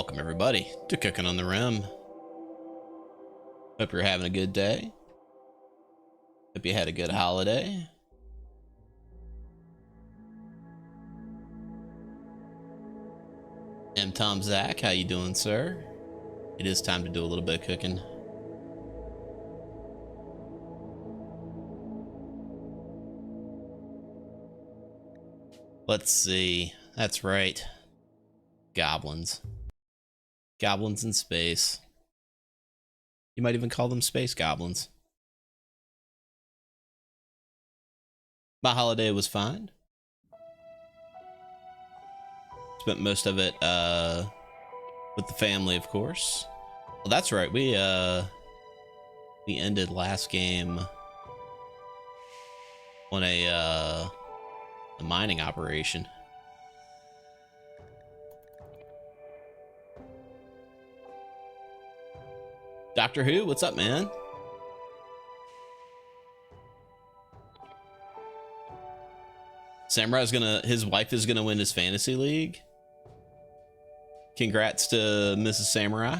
Welcome everybody to Cooking on the Rim. Hope you're having a good day. Hope you had a good holiday. I'm Tom Zach. How you doing, sir? It is time to do a little bit of cooking. Let's see. That's right. Goblins. Goblins in space. You might even call them space goblins. My holiday was fine. Spent most of it with the family, of course. Well, that's right. We ended last game on a mining operation. Doctor Who, what's up, man? Samurai's his wife is gonna win his fantasy league. Congrats to Mrs. Samurai.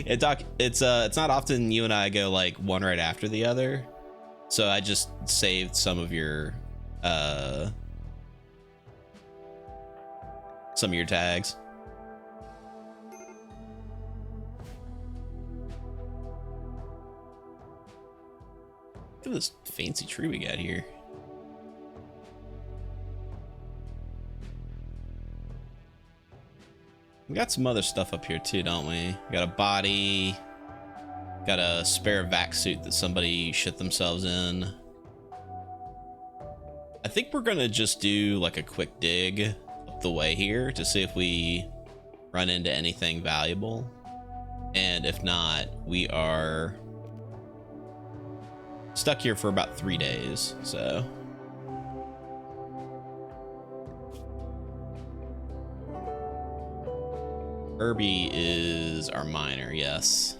Yeah, Doc, it's not often you and I go like one right after the other. So I just saved some of your tags. Look at this fancy tree we got here. We got some other stuff up here too, don't we? We got a body. Got a spare vac suit that somebody shit themselves in. I think we're gonna just do like a quick dig up the way here to see if we run into anything valuable. And if not, we are stuck here for about 3 days, so. Herbie is our miner, yes.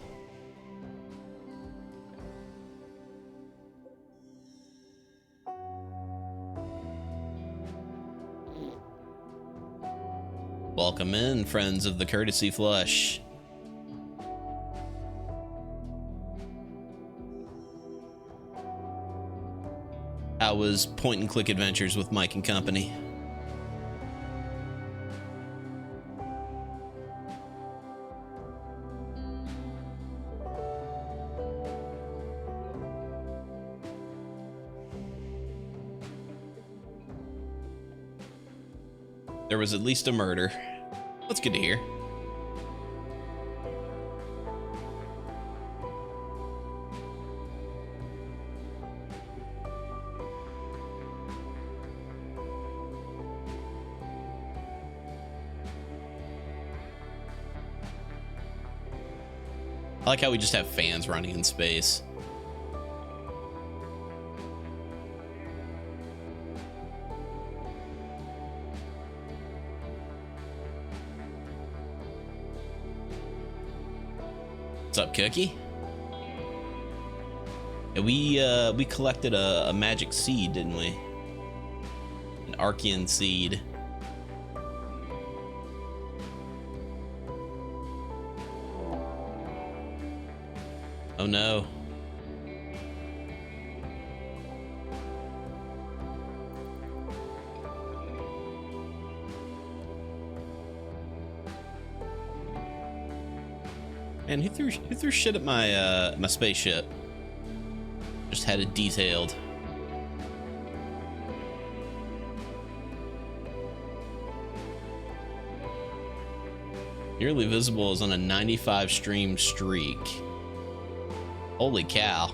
Welcome in, friends of the Courtesy Flush. How was point and click adventures with Mike and company? There was at least a murder. That's good to hear. I like how we just have fans running in space. What's up, Cookie? Yeah, we collected a magic seed, didn't we? An Archean seed. Oh no. Man, who threw shit at my my spaceship? Just had it detailed. Nearly Visible is on a 95 stream streak. Holy cow.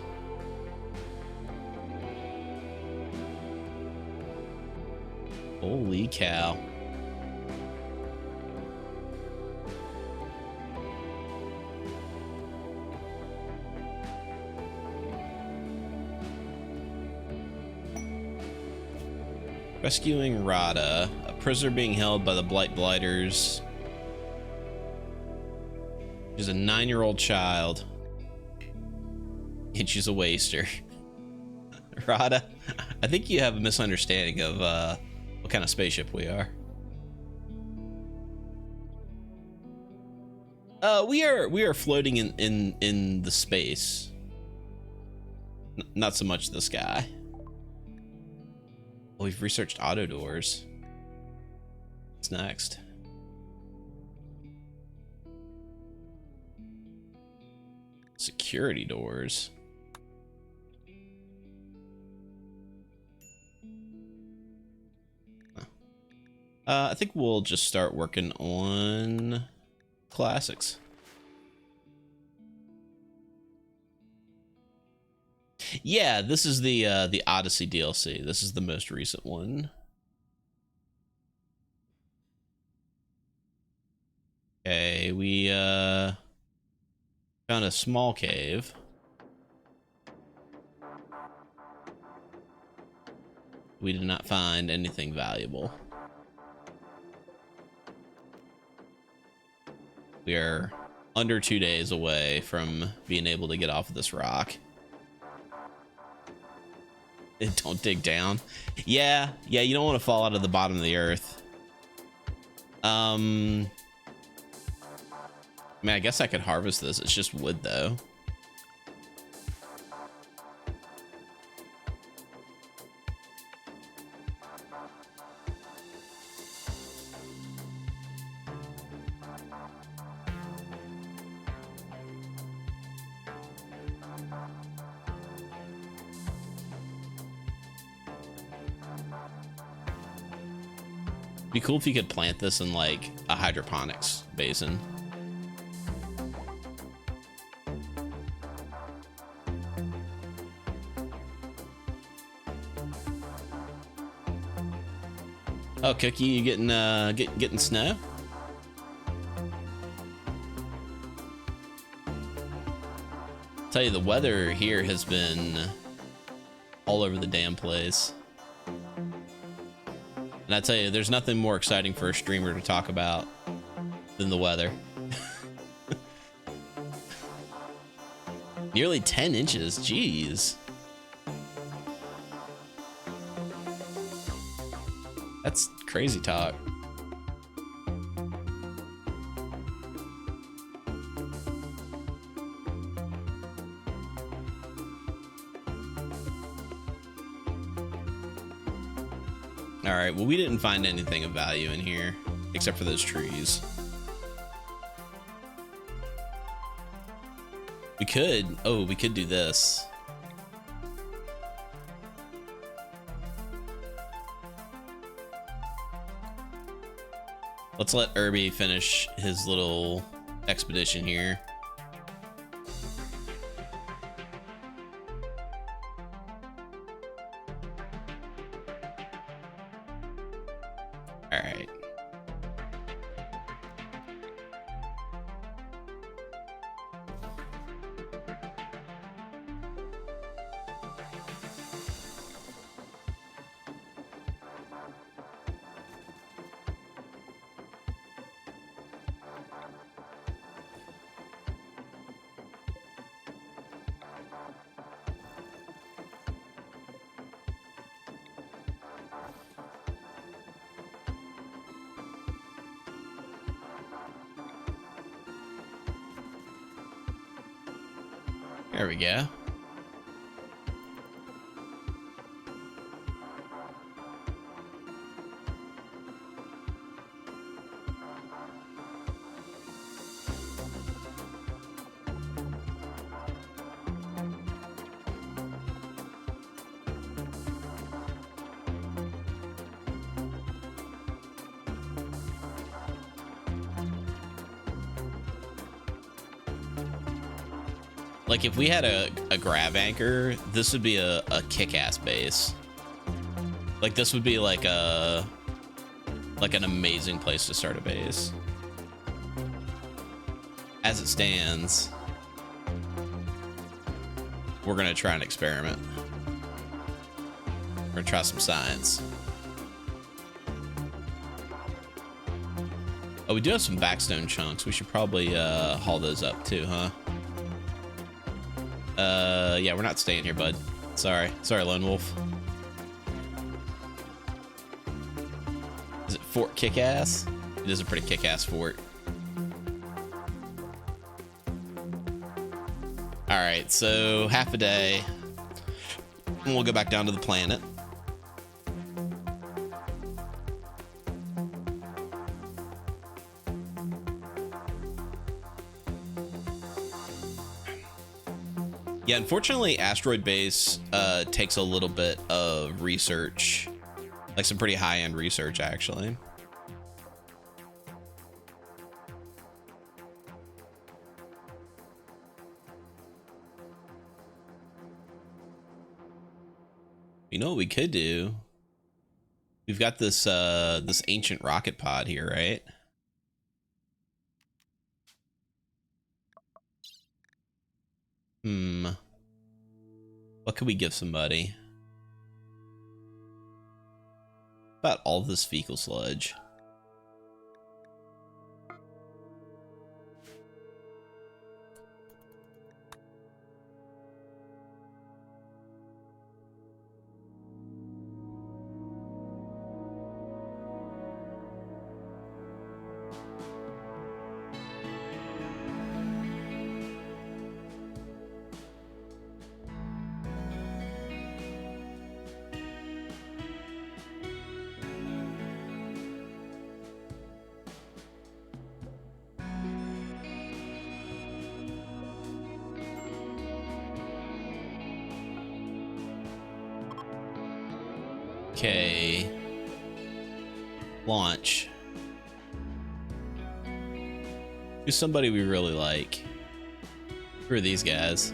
Holy cow. Rescuing Rada, a prisoner being held by the Blight Blighters. She's a 9-year-old child. And she's a waster. Rada, I think you have a misunderstanding of what kind of spaceship we are. We are floating in the space. Not so much the sky. Oh, we've researched auto doors. What's next? Security doors. I think we'll just start working on classics. Yeah, this is the Odyssey DLC. This is the most recent one. Okay, we found a small cave. We did not find anything valuable. We are under 2 days away from being able to get off of this rock. Don't dig down. Yeah, you don't want to fall out of the bottom of the earth. I mean, I guess I could harvest this. It's just wood, though. Be cool if you could plant this in like a hydroponics basin. Oh, Cookie, you getting snow? Tell you, the weather here has been all over the damn place. And I tell you, there's nothing more exciting for a streamer to talk about than the weather. Nearly 10 inches, jeez. That's crazy talk. All right, well, we didn't find anything of value in here except for those trees. We could do this. Let's let Irby finish his little expedition here. All right. There we go. Like, if we had a grab anchor, this would be a kick-ass base. Like, this would be like an amazing place to start a base. As it stands, we're gonna try an experiment. We're gonna try some science. Oh, we do have some backstone chunks. We should probably haul those up too, huh? Yeah, we're not staying here, bud. Sorry, Lone Wolf. Is it Fort Kick-Ass? It is a pretty kick-ass fort. right, so half a day, and we'll go back down to the planet. Yeah, unfortunately, Asteroid Base takes a little bit of research, like some pretty high-end research, actually. You know what we could do? We've got this this ancient rocket pod here, right? What could we give somebody? About all this fecal sludge. Okay. Launch. Who's somebody we really like? Who are these guys?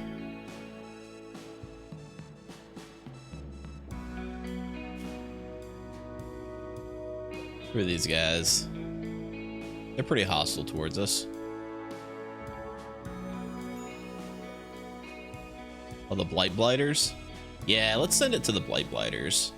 Who are these guys? They're pretty hostile towards us. Oh, the Blight Blighters? Yeah, let's send it to the Blight Blighters.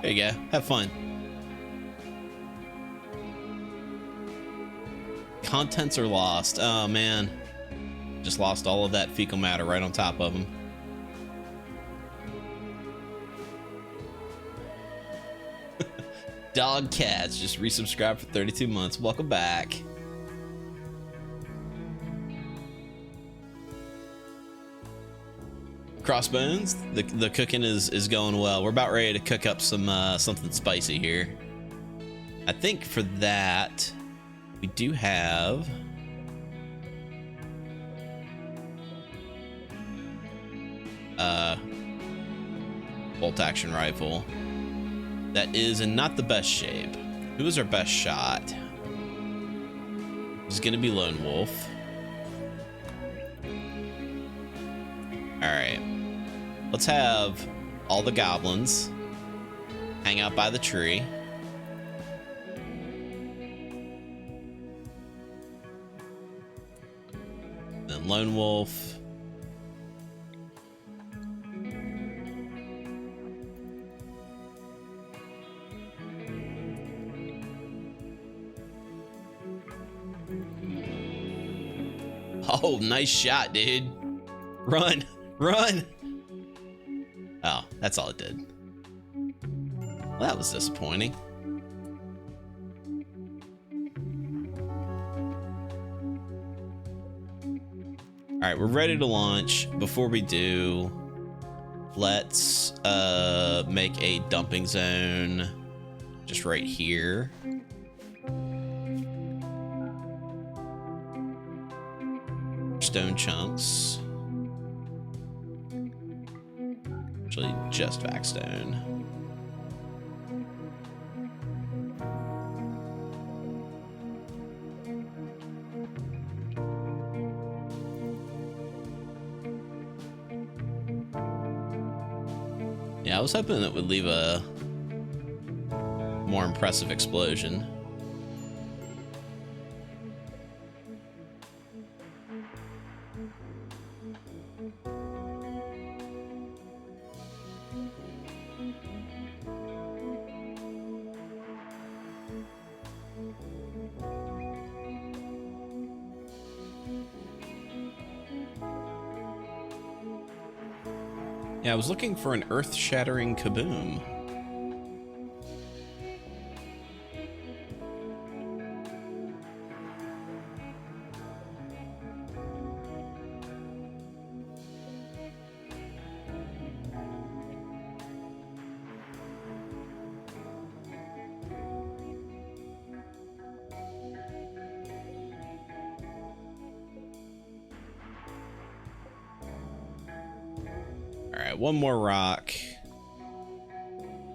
There you go. Have fun. Contents are lost. Oh, man. Just lost all of that fecal matter right on top of them. Dog Cats just resubscribed for 32 months. Welcome back. Crossbones, the cooking is going well. We're about ready to cook up some something spicy here. I think for that we do have bolt action rifle that is in not the best shape. Who is our best shot? It's gonna be Lone Wolf. All right. Let's have all the goblins hang out by the tree. Then Lone Wolf. Oh, nice shot, dude. Run, run. Oh, that's all it did. Well, that was disappointing. All right, we're ready to launch. Before we do, let's make a dumping zone just right here. Stone chunks. Actually, just Vaxstone. Yeah, I was hoping it would leave a more impressive explosion. Yeah, I was looking for an earth-shattering kaboom. All right, one more rock.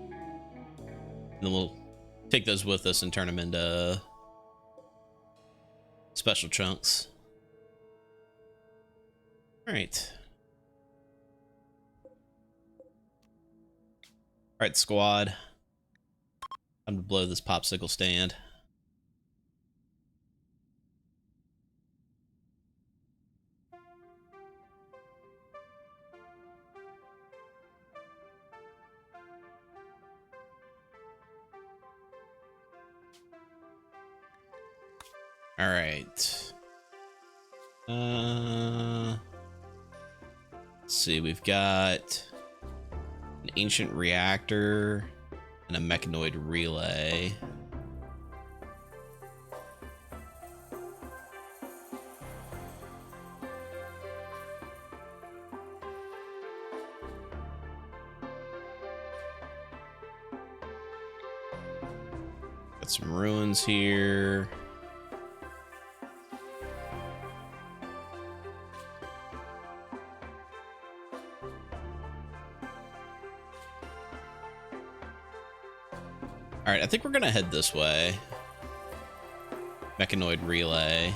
And then we'll take those with us and turn them into special chunks. All right. All right, squad. Time to blow this popsicle stand. All right. Let's see. We've got an ancient reactor and a mechanoid relay. Got some ruins here. All right, I think we're gonna head this way. Mechanoid relay.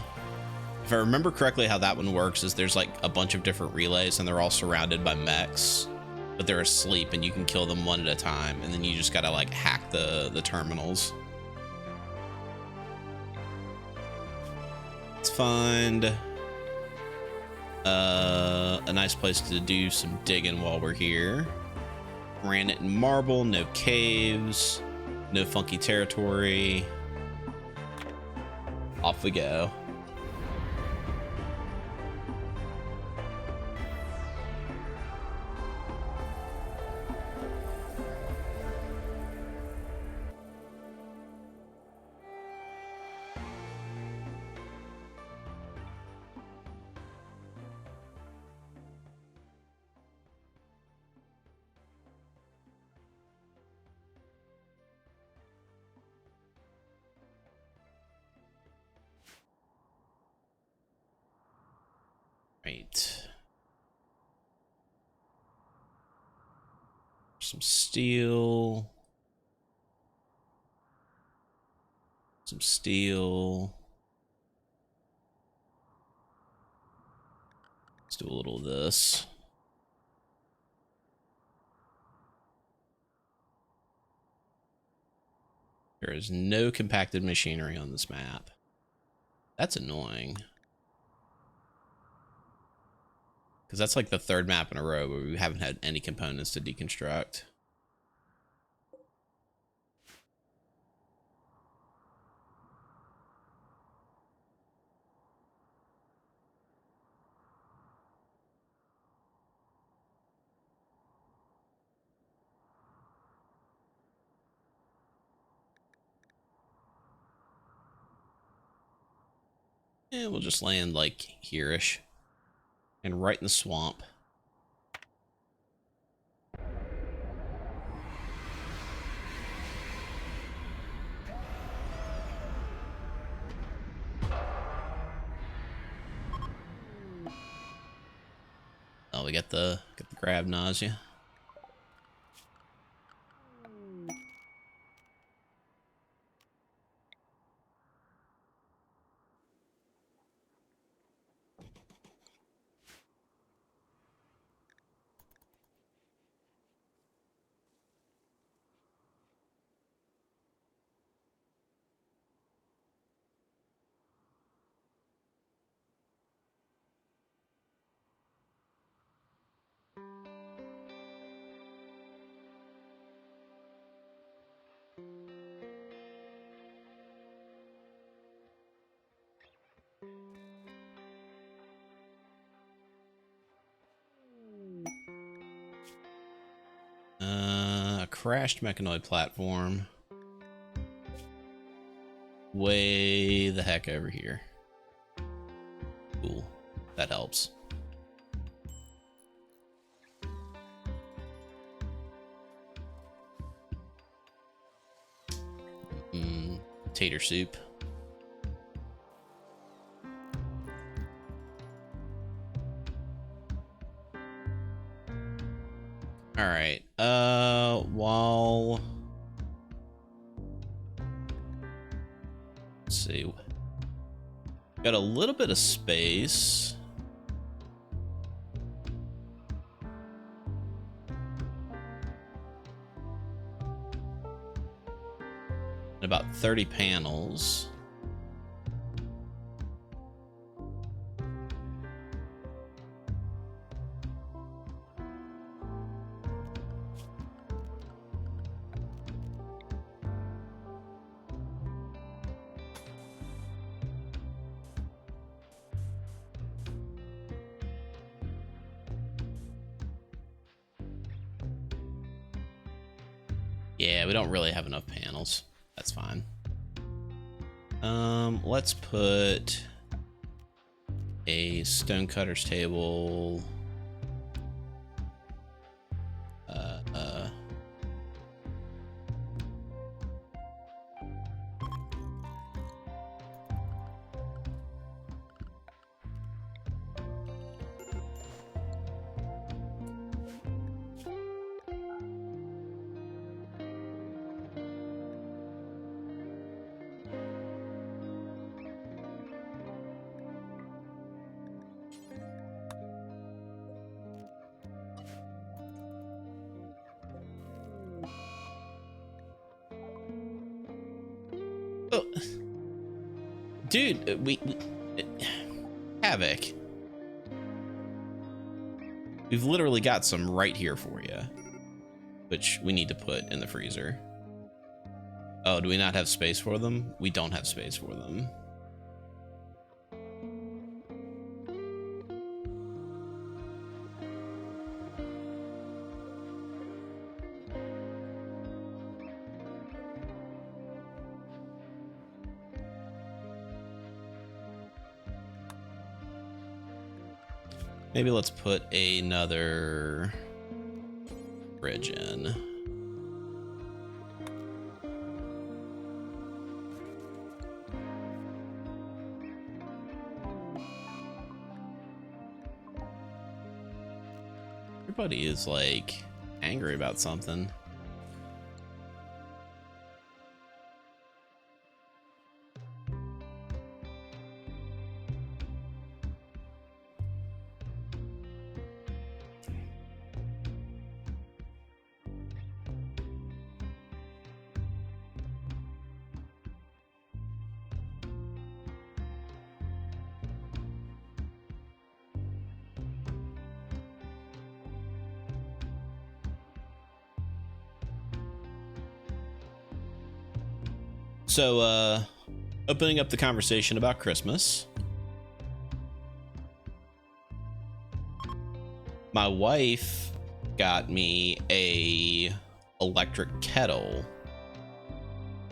If I remember correctly, how that one works is there's like a bunch of different relays and they're all surrounded by mechs, but they're asleep and you can kill them one at a time, and then you just gotta like hack the terminals. Let's find a nice place to do some digging while we're here. Granite and marble, no caves, no funky territory. Off we go. Right. Some steel. Some steel. Let's do a little of this. There is no compacted machinery on this map. That's annoying. Because that's like the third map in a row where we haven't had any components to deconstruct. And we'll just land like here-ish. And right in the swamp. Oh, we got the grab nausea. crashed mechanoid platform way the heck over here. Cool. That helps. Tater soup. All right. While let's see, got a little bit of space. About 30 panels. Yeah, we don't really have enough panels. That's fine. Let's put a stonecutter's table. Oh, dude, we Havoc. We've literally got some right here for you, which we need to put in the freezer. Oh, do we not have space for them? We don't have space for them. Maybe let's put another fridge in. Everybody is like angry about something. So, opening up the conversation about Christmas. My wife got me a electric kettle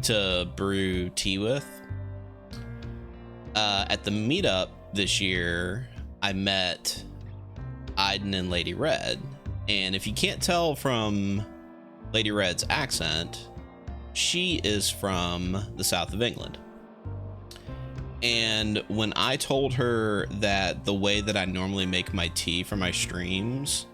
to brew tea with. At the meetup this year, I met Aiden and Lady Red. And if you can't tell from Lady Red's accent, she is from the south of England. And when I told her that the way that I normally make my tea for my streams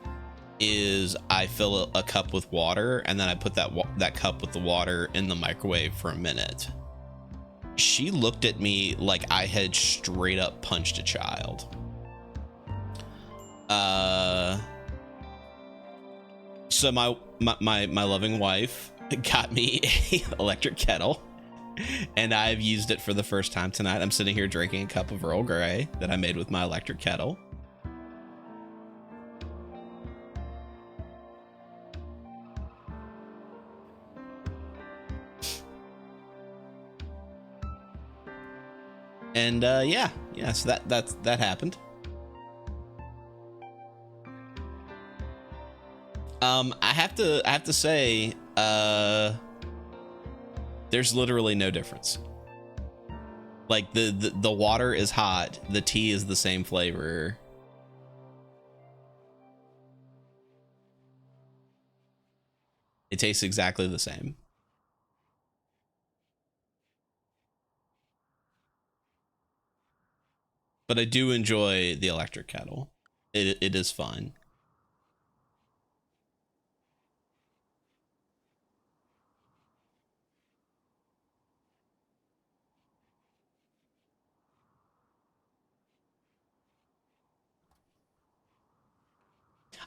is I fill a cup with water and then I put that cup with the water in the microwave for a minute, she looked at me like I had straight up punched a child. So my loving wife got me a electric kettle, and I've used it for the first time tonight. I'm sitting here drinking a cup of Earl Grey that I made with my electric kettle. And yeah, so that happened. I have to say, There's literally no difference. Like the water is hot, the tea is the same flavor. It tastes exactly the same. But I do enjoy the electric kettle. It is fun.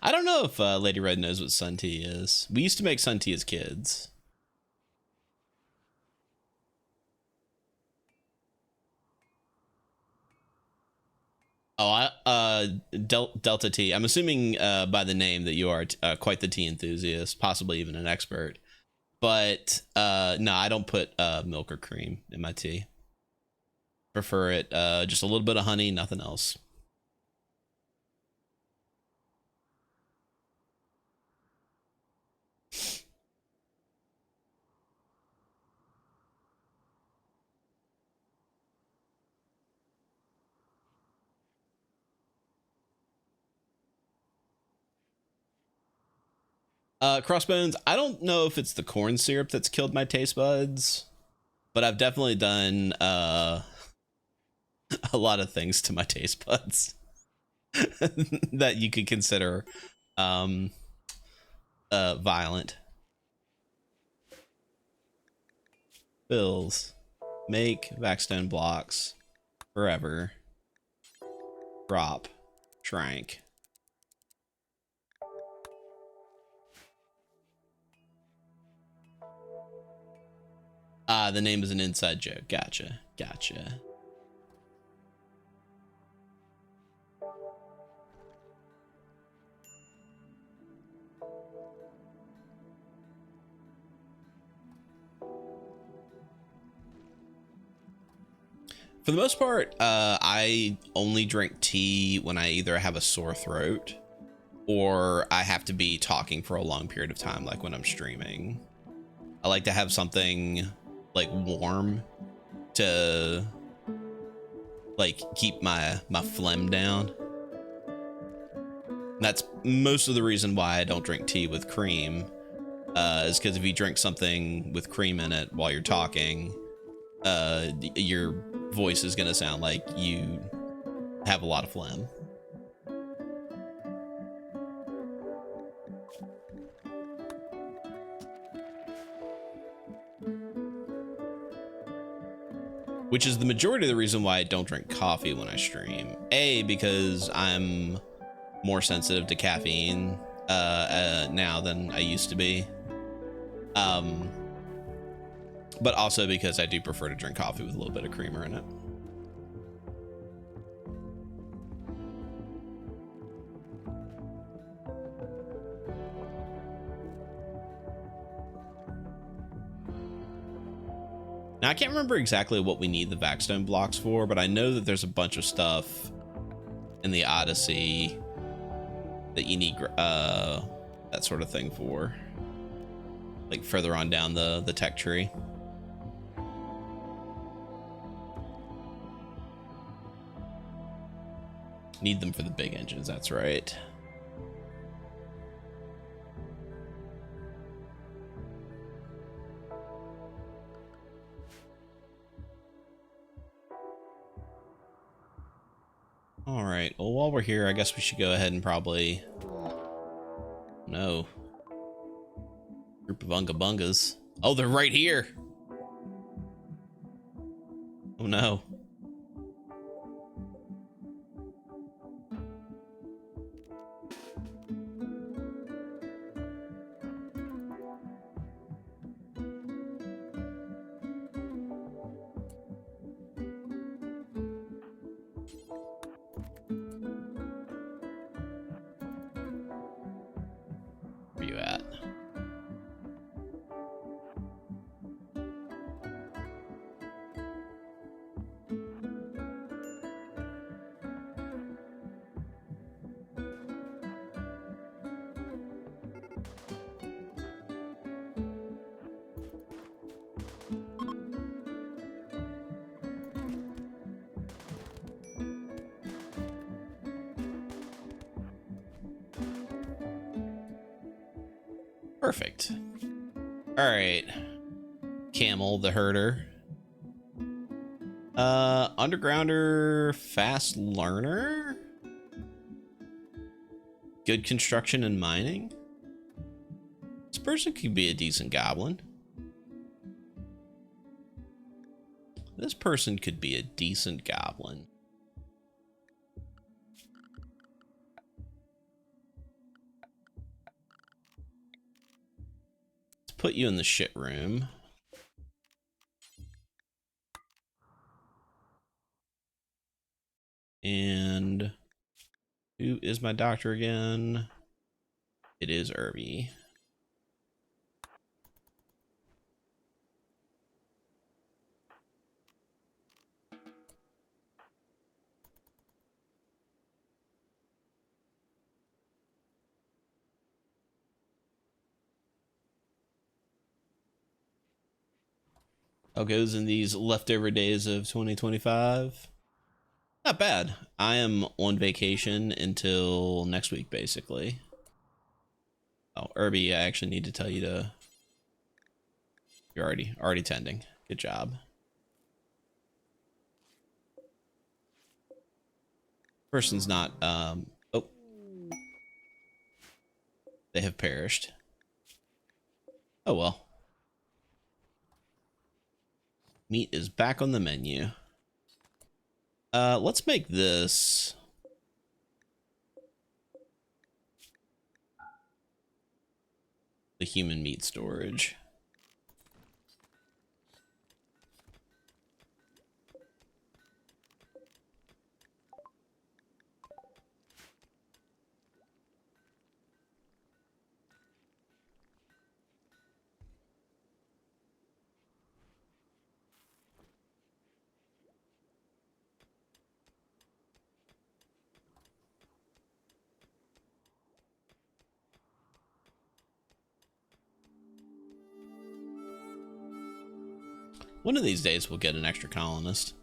I don't know if Lady Red knows what sun tea is. We used to make sun tea as kids. Oh, Delta T. I'm assuming by the name that you are quite the tea enthusiast, possibly even an expert. But no, I don't put milk or cream in my tea. Prefer it just a little bit of honey, nothing else. Crossbones, I don't know if it's the corn syrup that's killed my taste buds, but I've definitely done a lot of things to my taste buds that you could consider violent. Bills. Make Vaxstone blocks forever. Drop. Shrank. Ah, the name is an inside joke. Gotcha. Gotcha. For the most part, I only drink tea when I either have a sore throat or I have to be talking for a long period of time, like when I'm streaming. I like to have something like warm to like keep my phlegm down. That's most of the reason why I don't drink tea with cream, is because if you drink something with cream in it while you're talking, your voice is gonna sound like you have a lot of phlegm. Which is the majority of the reason why I don't drink coffee when I stream. A, because I'm more sensitive to caffeine now than I used to be. But also because I do prefer to drink coffee with a little bit of creamer in it. Now, I can't remember exactly what we need the Vaxstone blocks for, but I know that there's a bunch of stuff in the Odyssey that you need that sort of thing for. Like further on down the tech tree. Need them for the big engines, that's right. All right, well, while we're here, I guess we should go ahead and probably... No. Group of Unga Bungas. Oh, they're right here. Oh, no. Where you at? Perfect. All right. Camel, the herder. Undergrounder, fast learner. Good construction and mining. This person could be a decent goblin. This person could be a decent goblin. Let's put you in the shit room. And who is my doctor again? It is Irby. How goes in these leftover days of 2025? Not bad. I am on vacation until next week, basically. Oh, Irby, I actually need to tell you to... You're already tending. Good job. Person's not, oh. They have perished. Oh well. Meat is back on the menu. Let's make this... the human meat storage. One of these days we'll get an extra colonist.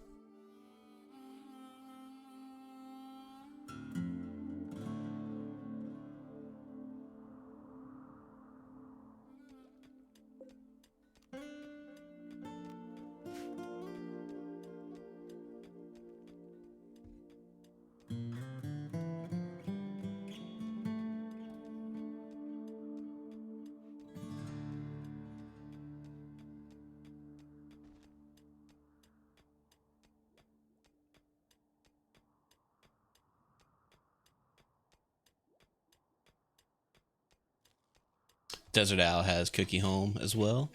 Desert Owl has Cookie Home as well.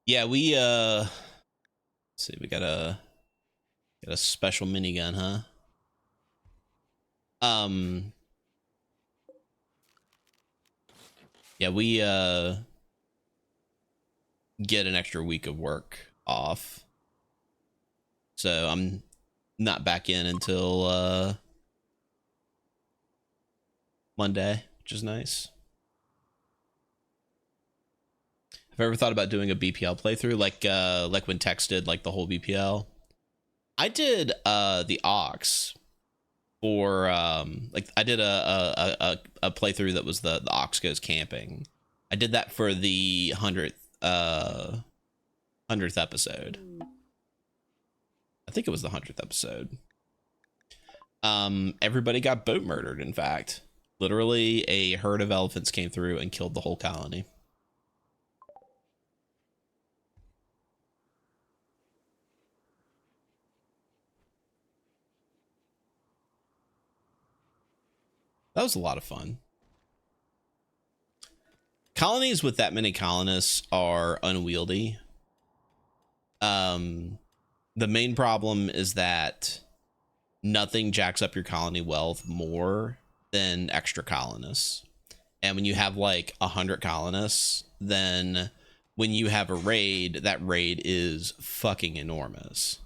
Yeah, we let's see, we got a special minigun, huh? Yeah, we get an extra week of work off. So I'm not back in until Monday, which is nice. Have I ever thought about doing a BPL playthrough like when Tex did like the whole BPL? I did the Ox for like I did a playthrough that was the Ox goes camping. I did that for the 100th episode. I think it was the 100th episode. Everybody got boat murdered, in fact. Literally a herd of elephants came through and killed the whole colony. That was a lot of fun. Colonies with that many colonists are unwieldy. The main problem is that nothing jacks up your colony wealth more than extra colonists. And when you have like 100 colonists, then when you have a raid, that raid is fucking enormous.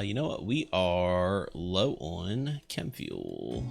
You know what? We are low on chem fuel.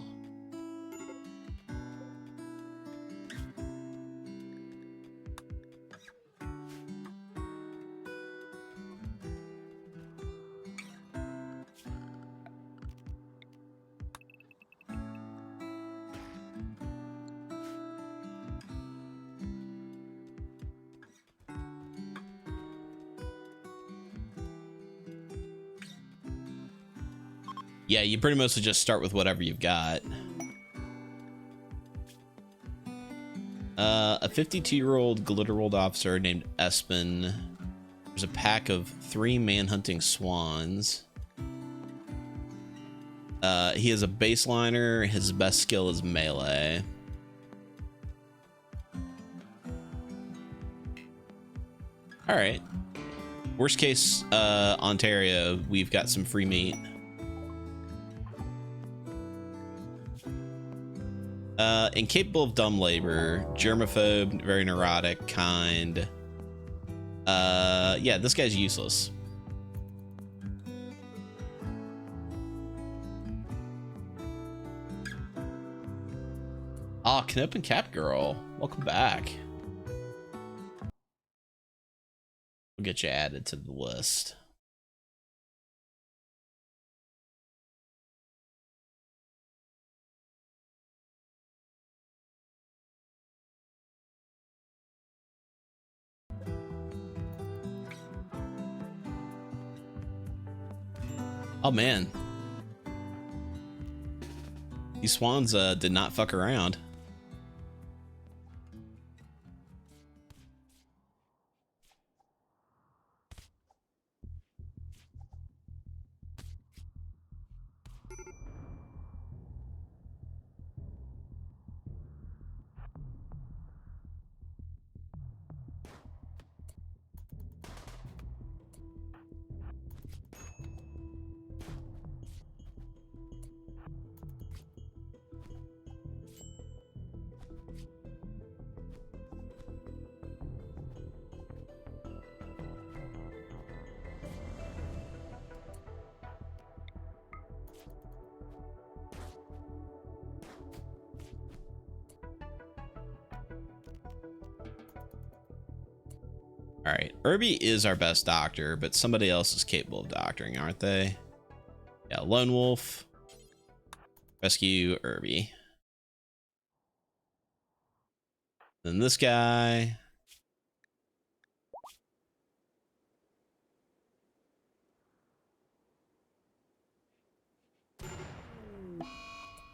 Yeah, you pretty much just start with whatever you've got. A 52-year-old Glitterworld officer named Espen. There's a pack of 3 manhunting swans. He is a baseliner. His best skill is melee. All right. Worst case, Ontario, we've got some free meat. Incapable of dumb labor, germaphobe, very neurotic, kind. Yeah, this guy's useless. Ah, Knip and Cap Girl, welcome back. We'll get you added to the list. Oh man, these swans did not fuck around. All right, Irby is our best doctor, but somebody else is capable of doctoring, aren't they? Yeah, Lone Wolf. Rescue Irby. Then this guy.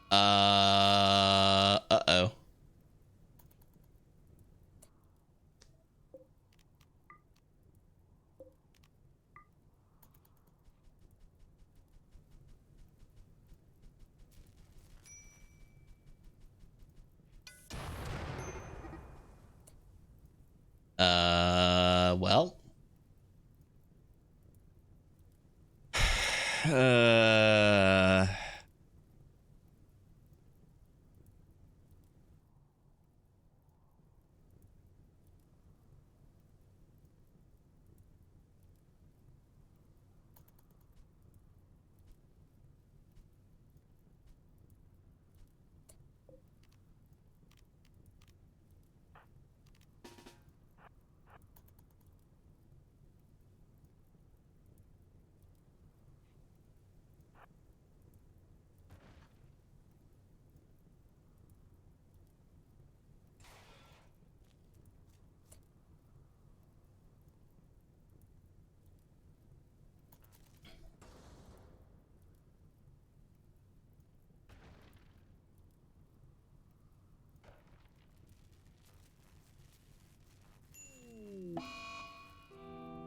Uh-oh. Well.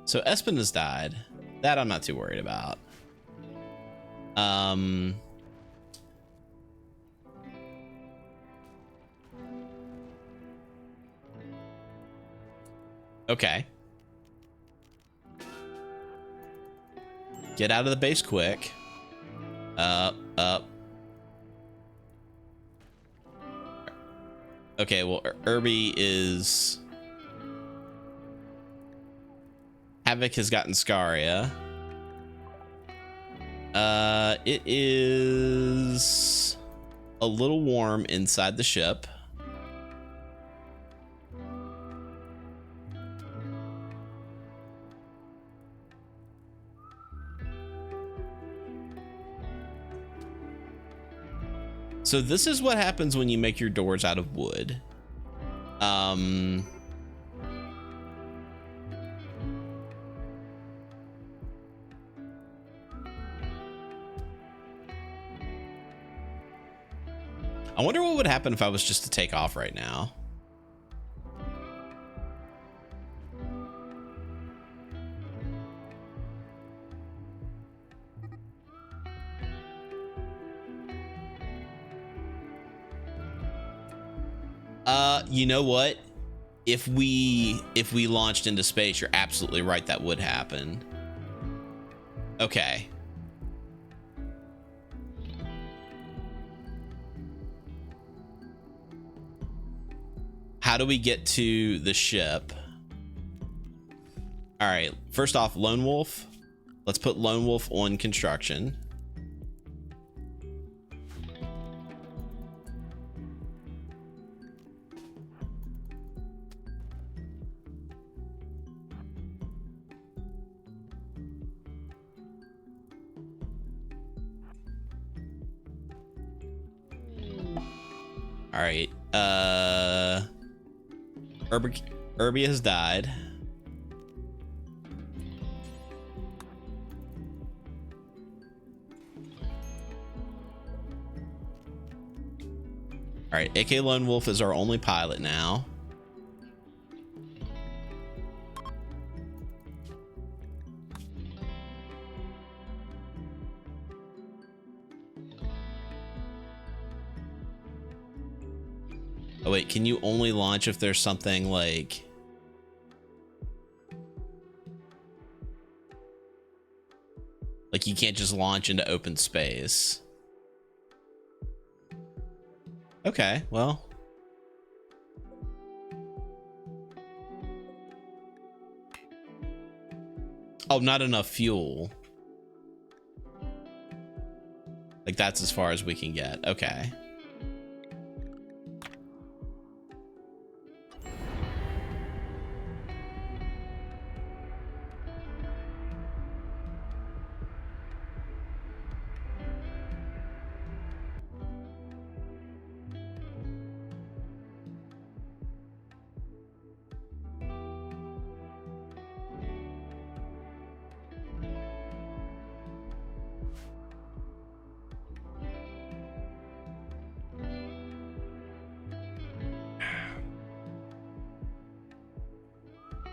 So Espen has died. That I'm not too worried about. Okay. Get out of the base quick. Up. Okay, well, Irby is... Havoc has gotten Scaria. It is a little warm inside the ship. So this is what happens when you make your doors out of wood. I wonder what would happen if I was just to take off right now. You know what? If we launched into space, you're absolutely right, that would happen. Okay. How do we get to the ship? All right, first off, Lone Wolf. Let's put Lone Wolf on construction. All right, Irby has died. All right, AK Lone Wolf is our only pilot now. Oh wait, can you only launch if there's something like... Like you can't just launch into open space. Okay, well. Oh, not enough fuel. Like that's as far as we can get. Okay.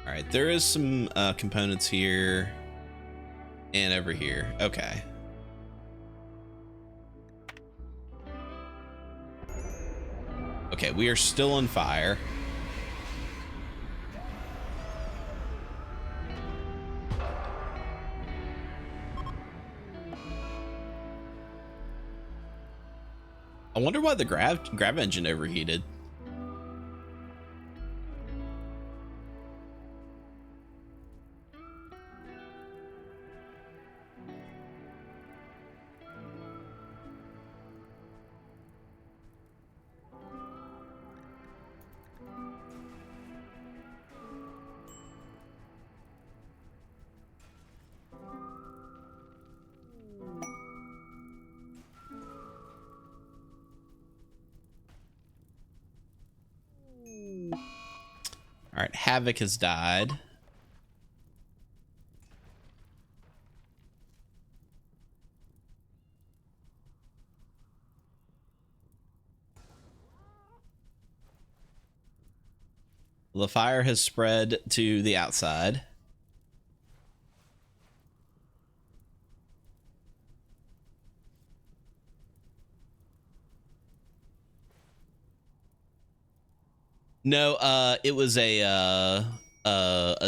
All right, there is some components here and over here. Okay. Okay, we are still on fire. I wonder why the grav engine overheated. All right, Havoc has died. The fire has spread to the outside. No, it was a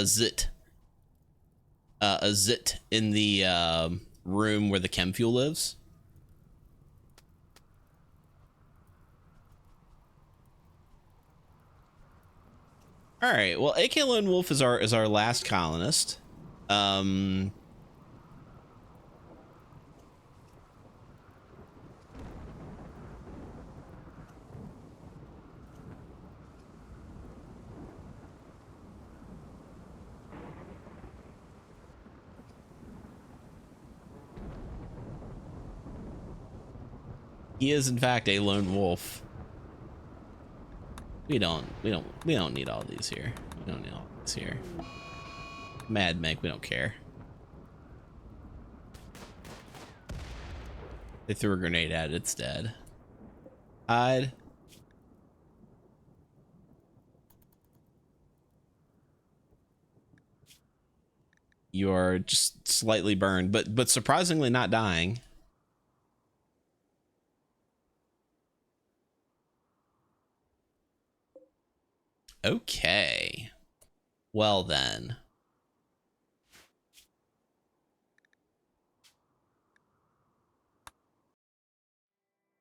zit. A zit in the room where the chem fuel lives. All right. Well, AK Lone Wolf is our last colonist. He is in fact a lone wolf. We don't need all these here. We don't need all these here. Mad Meg, we don't care. They threw a grenade at it, it's dead. Hide. You are just slightly burned, but surprisingly not dying. Okay. Well then.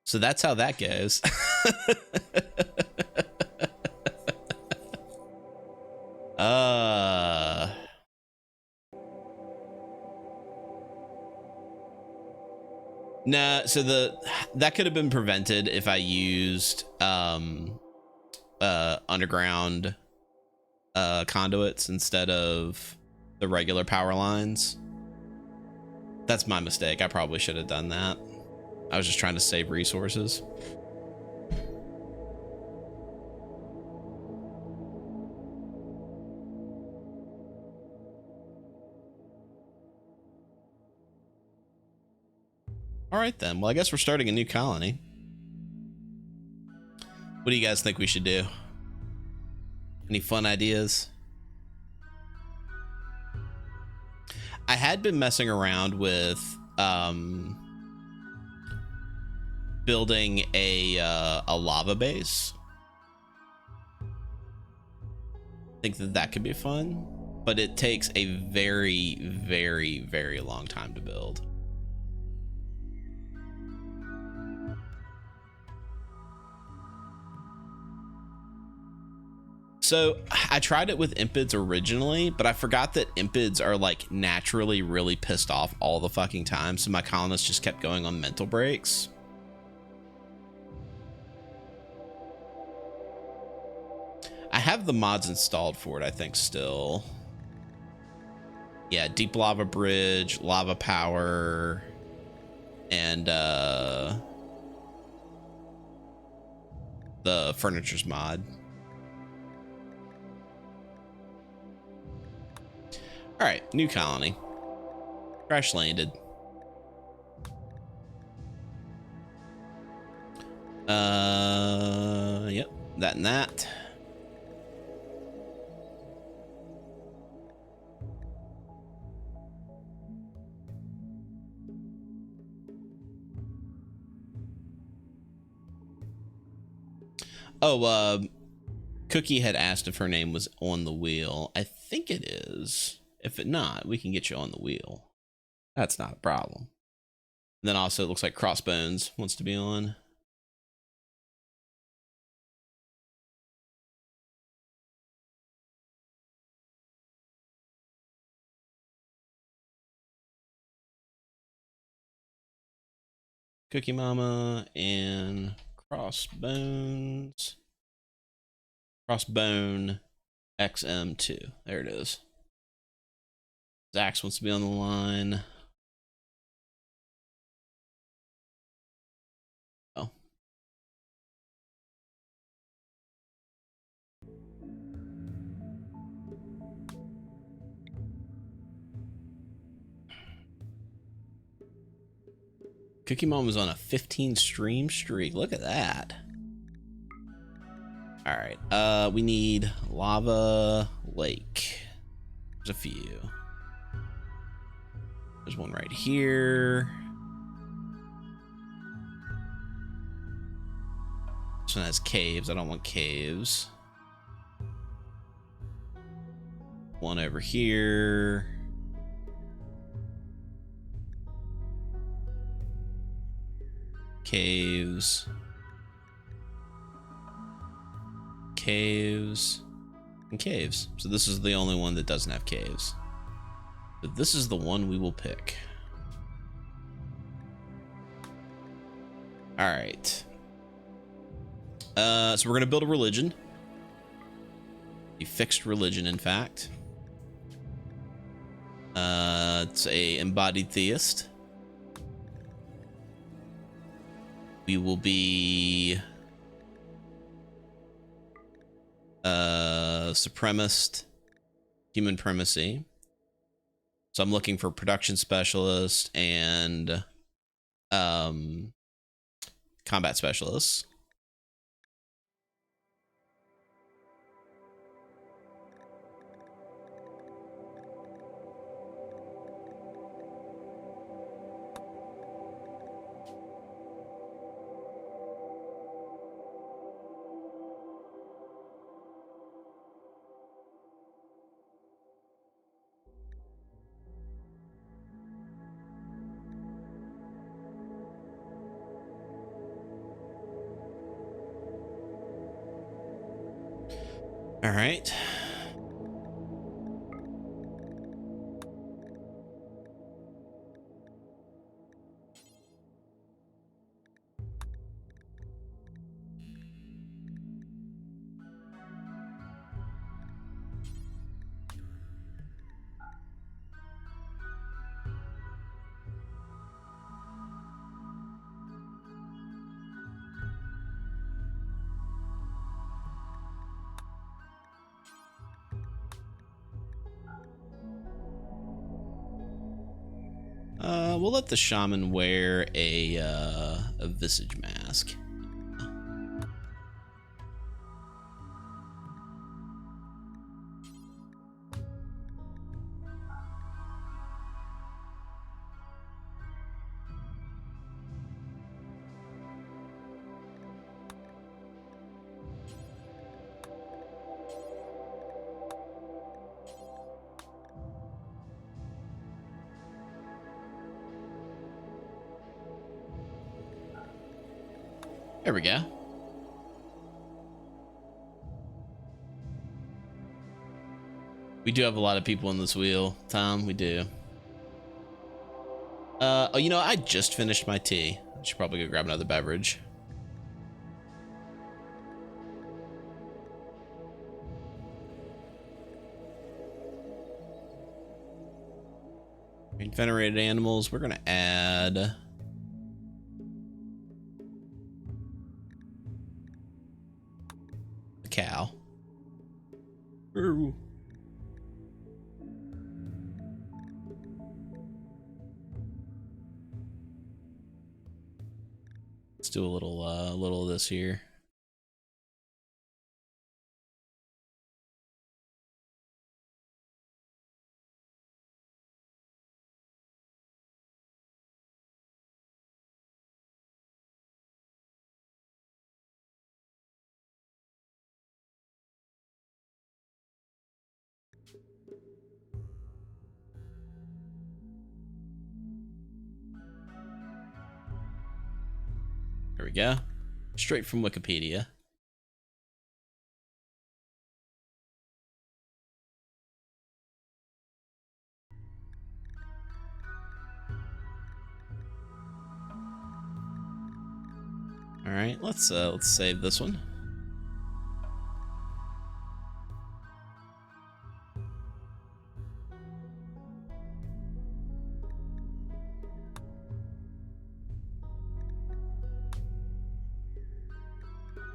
So that's how that goes. uh Nah, so that could have been prevented if I used underground conduits instead of the regular power lines. That's my mistake. I probably should have done that. I was just trying to save resources. All right then. Well, I guess we're starting a new colony. What do you guys think we should do? Any fun ideas? I had been messing around with building a lava base. I think that could be fun, but it takes a very, very, very long time to build. So I tried it with impids originally, but I forgot that impids are like naturally really pissed off all the fucking time. So my colonists just kept going on mental breaks. I have the mods installed for it, I think, still. Yeah, deep lava bridge, lava power, and the furniture's mod. All right, new colony. Crash landed. Yep, that and that. Oh, Cookie had asked if her name was on the wheel. I think it is. If it not, we can get you on the wheel. That's not a problem. And then also it looks like Crossbones wants to be on. Cookie Mama and Crossbones. Crossbone XM2. There it is. Zax wants to be on the line. Oh. Cookie Mom was on a 15 stream streak. Look at that. All right. We need Lava Lake. There's a few. There's one right here. This one has caves. I don't want caves. One over here. Caves. Caves. And caves. So this is the only one that doesn't have caves. But this is the one we will pick. All right. So we're going to build a religion. A fixed religion, in fact. It's a embodied theist. We will be supremacist, human primacy. So I'm looking for production specialist and combat specialists. All right. We'll let the shaman wear a visage mask. There we go. We do have a lot of people in this wheel, Tom. We do. Oh, you know, I just finished my tea. I should probably go grab another beverage. Venerated animals. We're gonna add a cow. Ooh. Let's do a little of this here. There we go. Straight from Wikipedia. All right, let's save this one.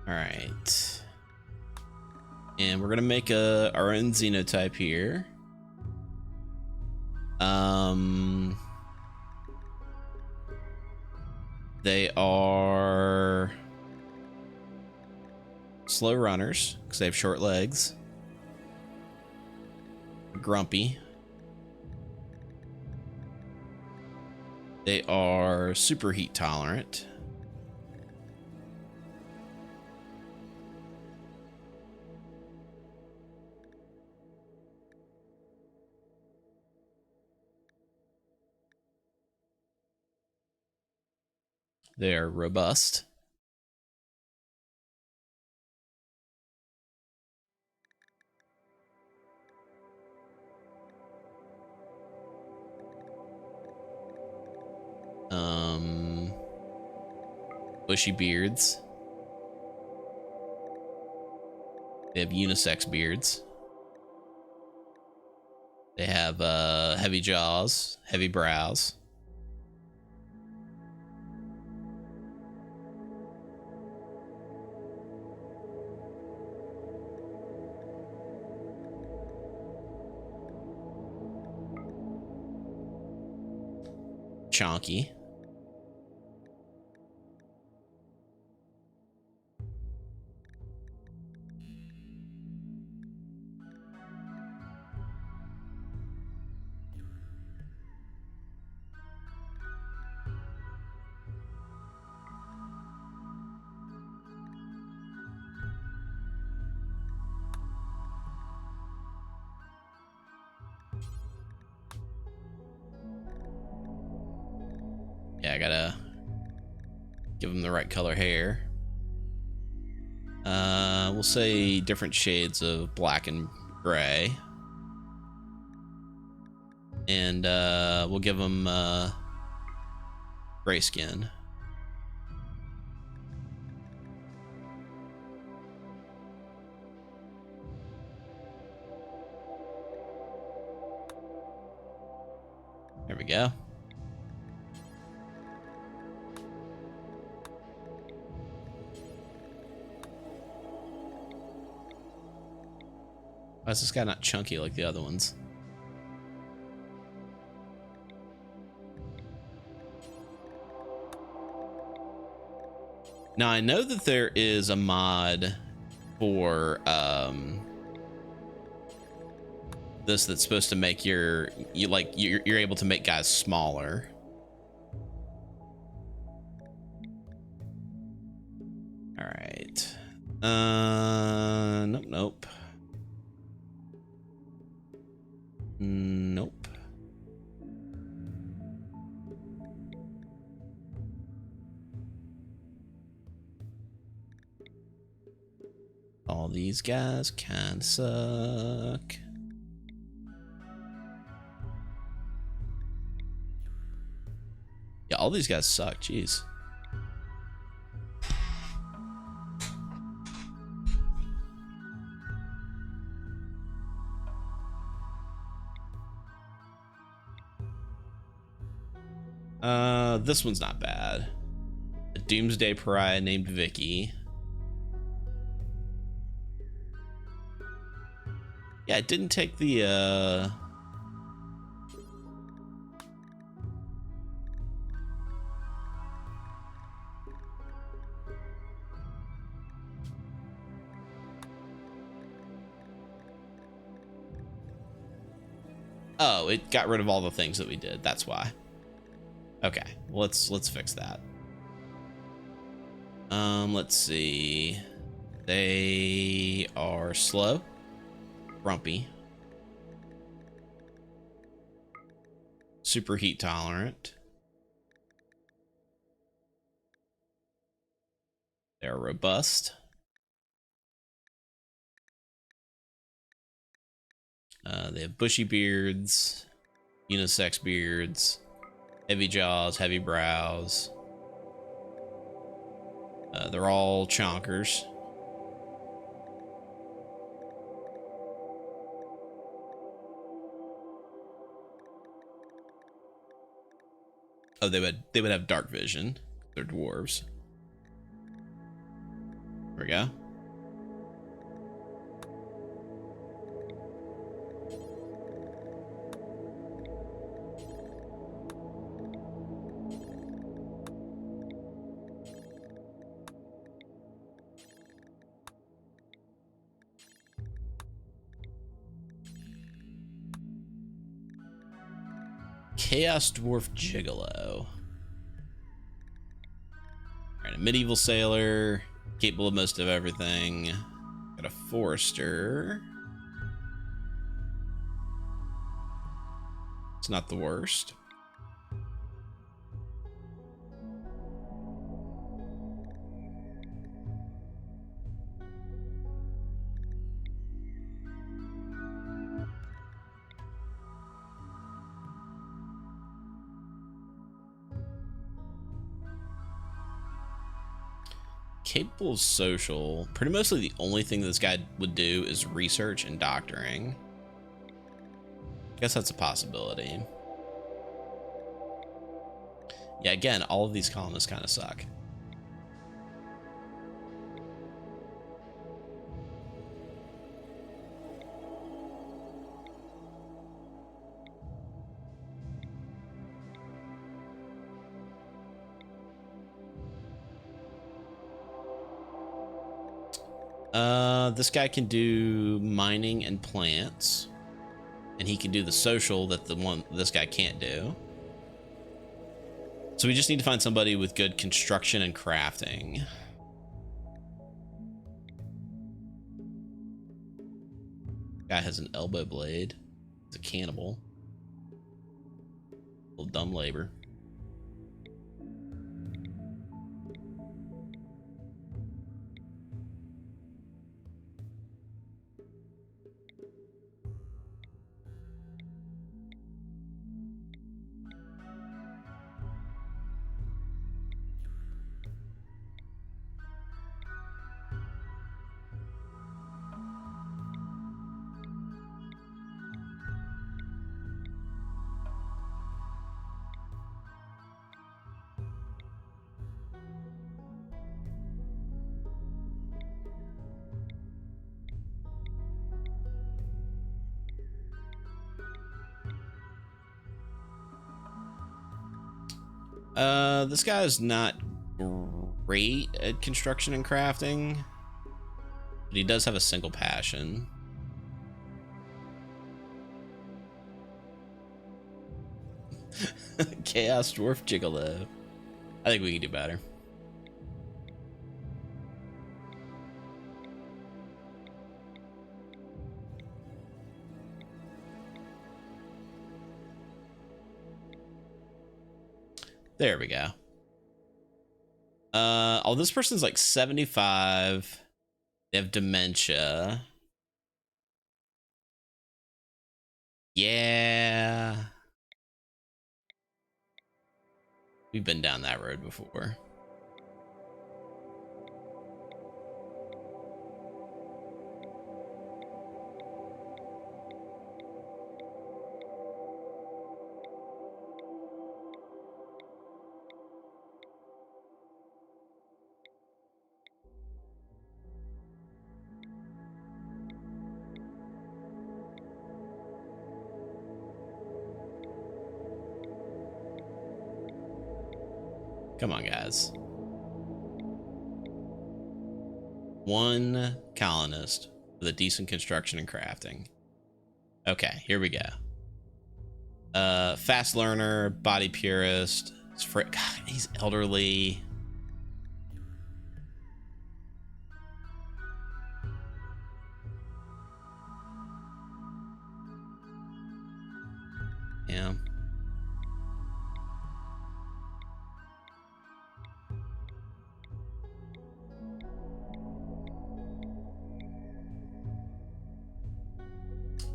All right. And we're gonna make our own xenotype here. They are slow runners because they have short legs. Grumpy. They are super heat tolerant. They are robust. Bushy beards. They have unisex beards. They have heavy jaws, heavy brows. Chonky. Yeah, I gotta give them the right color hair. We'll say different shades of black and gray. And we'll give them gray skin. There we go. Why is this guy not chunky like the other ones? Now I know that there is a mod for this that's supposed to make you're able to make guys smaller. All right. Nope. Nope. All these guys can suck. Yeah, all these guys suck. Jeez. This one's not bad. A Doomsday Pariah named Vicky. Yeah, it didn't take the oh, it got rid of all the things that we did. That's why. Okay, well, let's fix that. Let's see. They are slow, grumpy, super heat tolerant. They're robust. They have bushy beards, unisex beards, heavy jaws, heavy brows. They're all chonkers. Oh, they would have dark vision. They're dwarves. There we go. Chaos Dwarf Gigolo. Alright, a medieval sailor, capable of most of everything. Got a forester. It's not the worst. Capable of social. Pretty mostly the only thing this guy would do is research and doctoring. Guess that's a possibility. Yeah, again, all of these columnists kind of suck. This guy can do mining and plants, and he can do the social that this guy can't do. So we just need to find somebody with good construction and crafting. Guy has an elbow blade. He's a cannibal. A little dumb labor. This guy is not great at construction and crafting, but he does have a single passion. Chaos Dwarf Gigolo. I think we can do better. There we go. Oh, this person's like 75. They have dementia. Yeah. We've been down that road before. Come on, guys. One colonist with a decent construction and crafting. Okay, here we go. Fast learner, body purist. God, he's elderly. Yeah.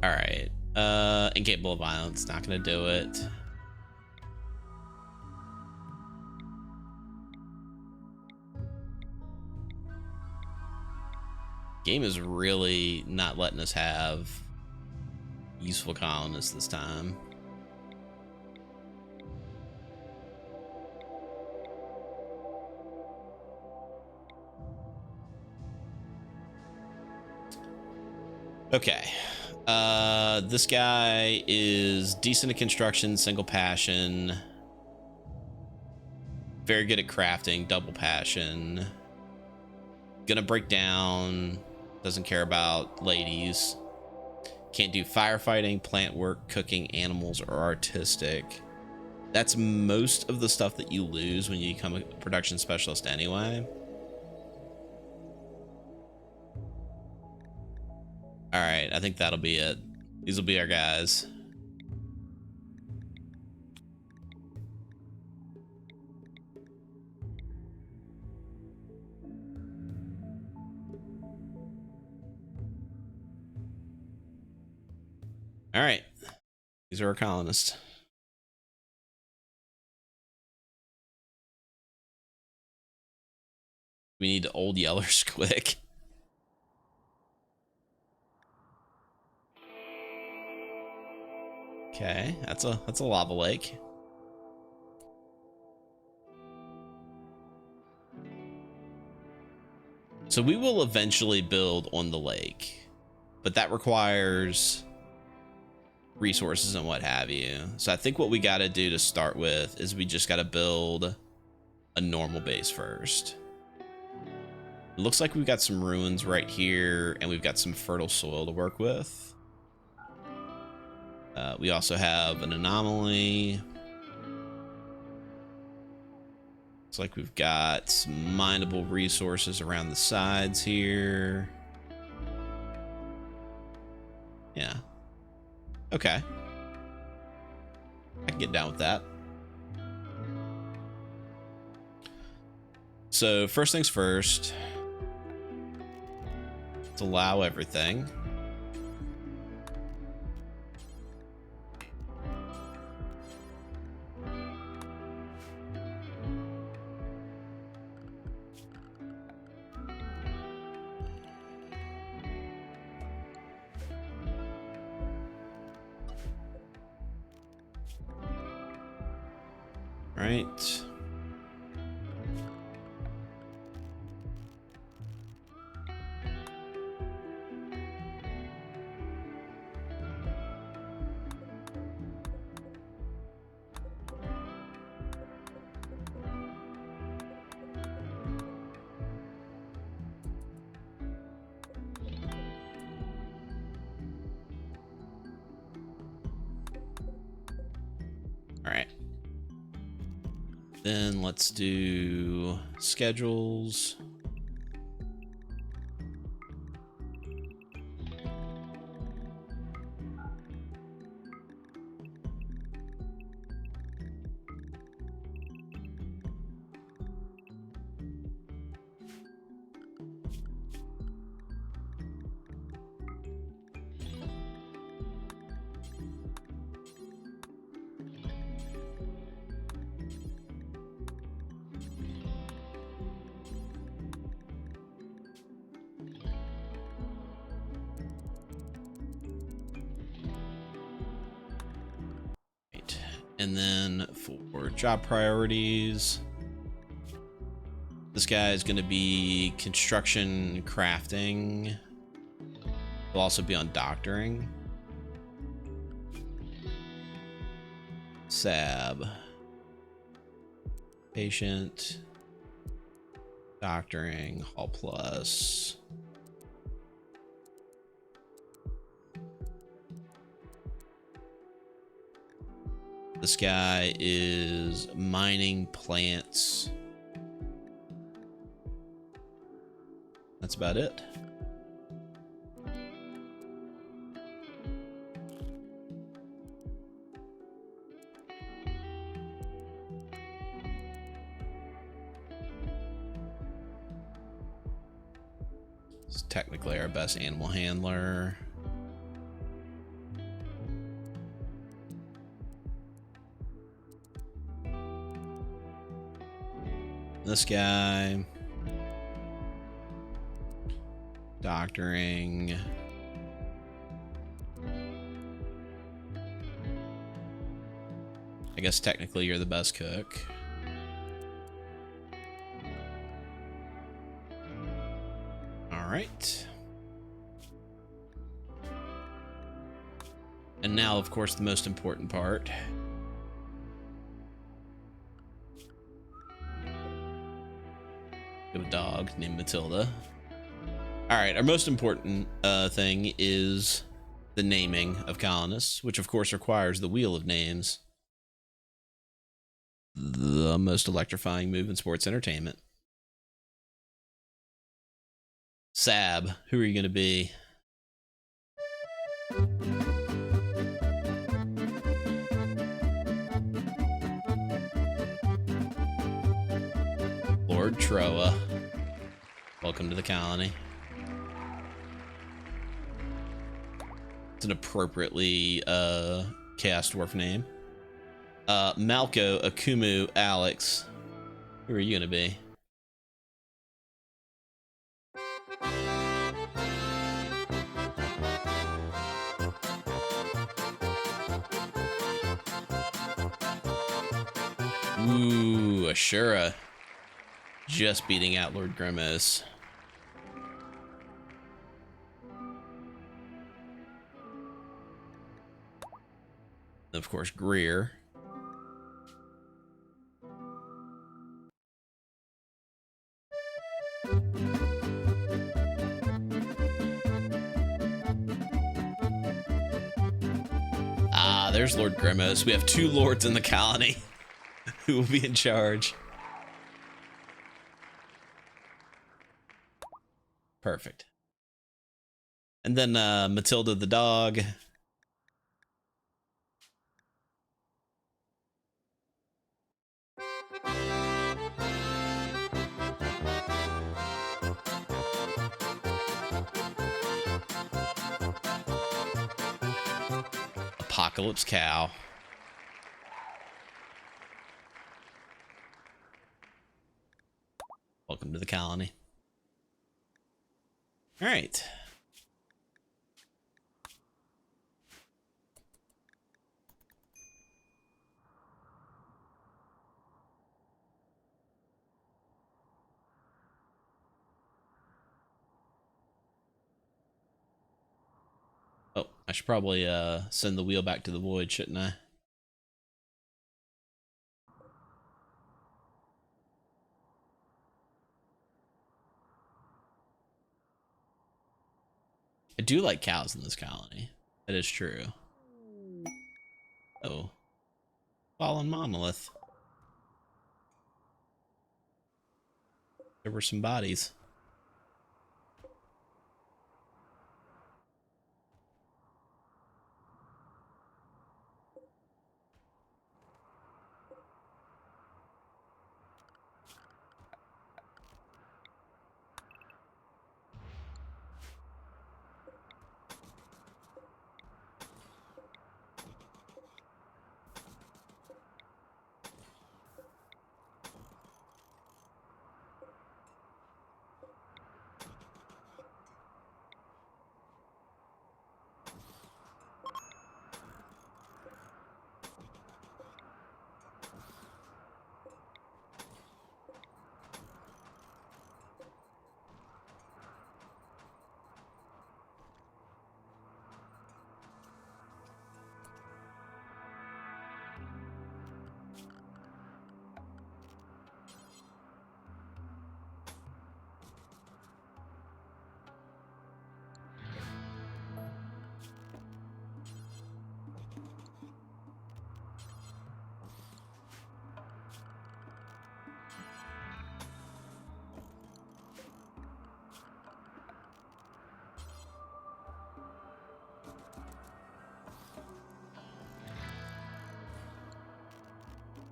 All right. Incapable of violence. Not gonna do it. Game is really not letting us have useful colonists this time. Okay. This guy is decent at construction, single passion. Very good at crafting, double passion. Gonna break down. Doesn't care about ladies. Can't do firefighting, plant work, cooking, animals, or artistic. That's most of the stuff that you lose when you become a production specialist anyway. All right, I think that'll be it. These will be our guys. All right, these are our colonists. We need old yellers quick. Okay, that's a lava lake. So we will eventually build on the lake, but that requires resources and what have you. So I think what we got to do to start with is we just got to build a normal base first. It looks like we've got some ruins right here, and we've got some fertile soil to work with. We also have an anomaly. Looks like we've got some mineable resources around the sides here. Yeah. Okay. I can get down with that. So first things first, let's allow everything. Right. All right. Then let's do schedules. And then for job priorities, this guy is going to be construction crafting. He'll also be on doctoring. Sab. Patient. Doctoring. Hall plus. This guy is mining plants. That's about it. This is technically our best animal handler. This guy, doctoring. I guess technically you're the best cook. All right. And now, of course, the most important part. We have a dog named Matilda. All right, our most important thing is the naming of colonists, which of course requires the Wheel of Names. The most electrifying move in sports entertainment. Sab, who are you going to be? Lord Troa. Welcome to the colony. It's an appropriately Chaos Dwarf name. Malco, Akumu, Alex. Who are you gonna be? Ooh, Ashura. Just beating out Lord Grimace. Of course, Greer. Ah, there's Lord Grimace. We have two lords in the colony who will be in charge. Perfect. And then Matilda the dog. Apocalypse Cow. Welcome to the colony. All right. Oh, I should probably send the wheel back to the void, shouldn't I? I do like cows in this colony. That is true. Oh. Fallen monolith. There were some bodies.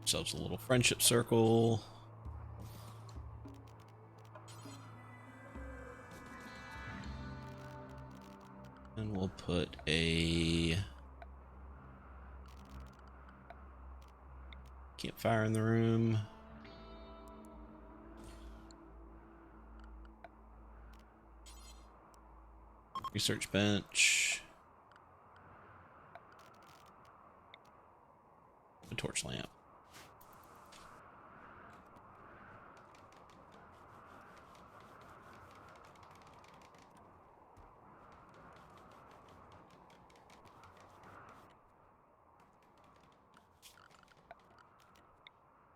Ourselves a little friendship circle. And we'll put a campfire in the room. Research bench. A torch lamp.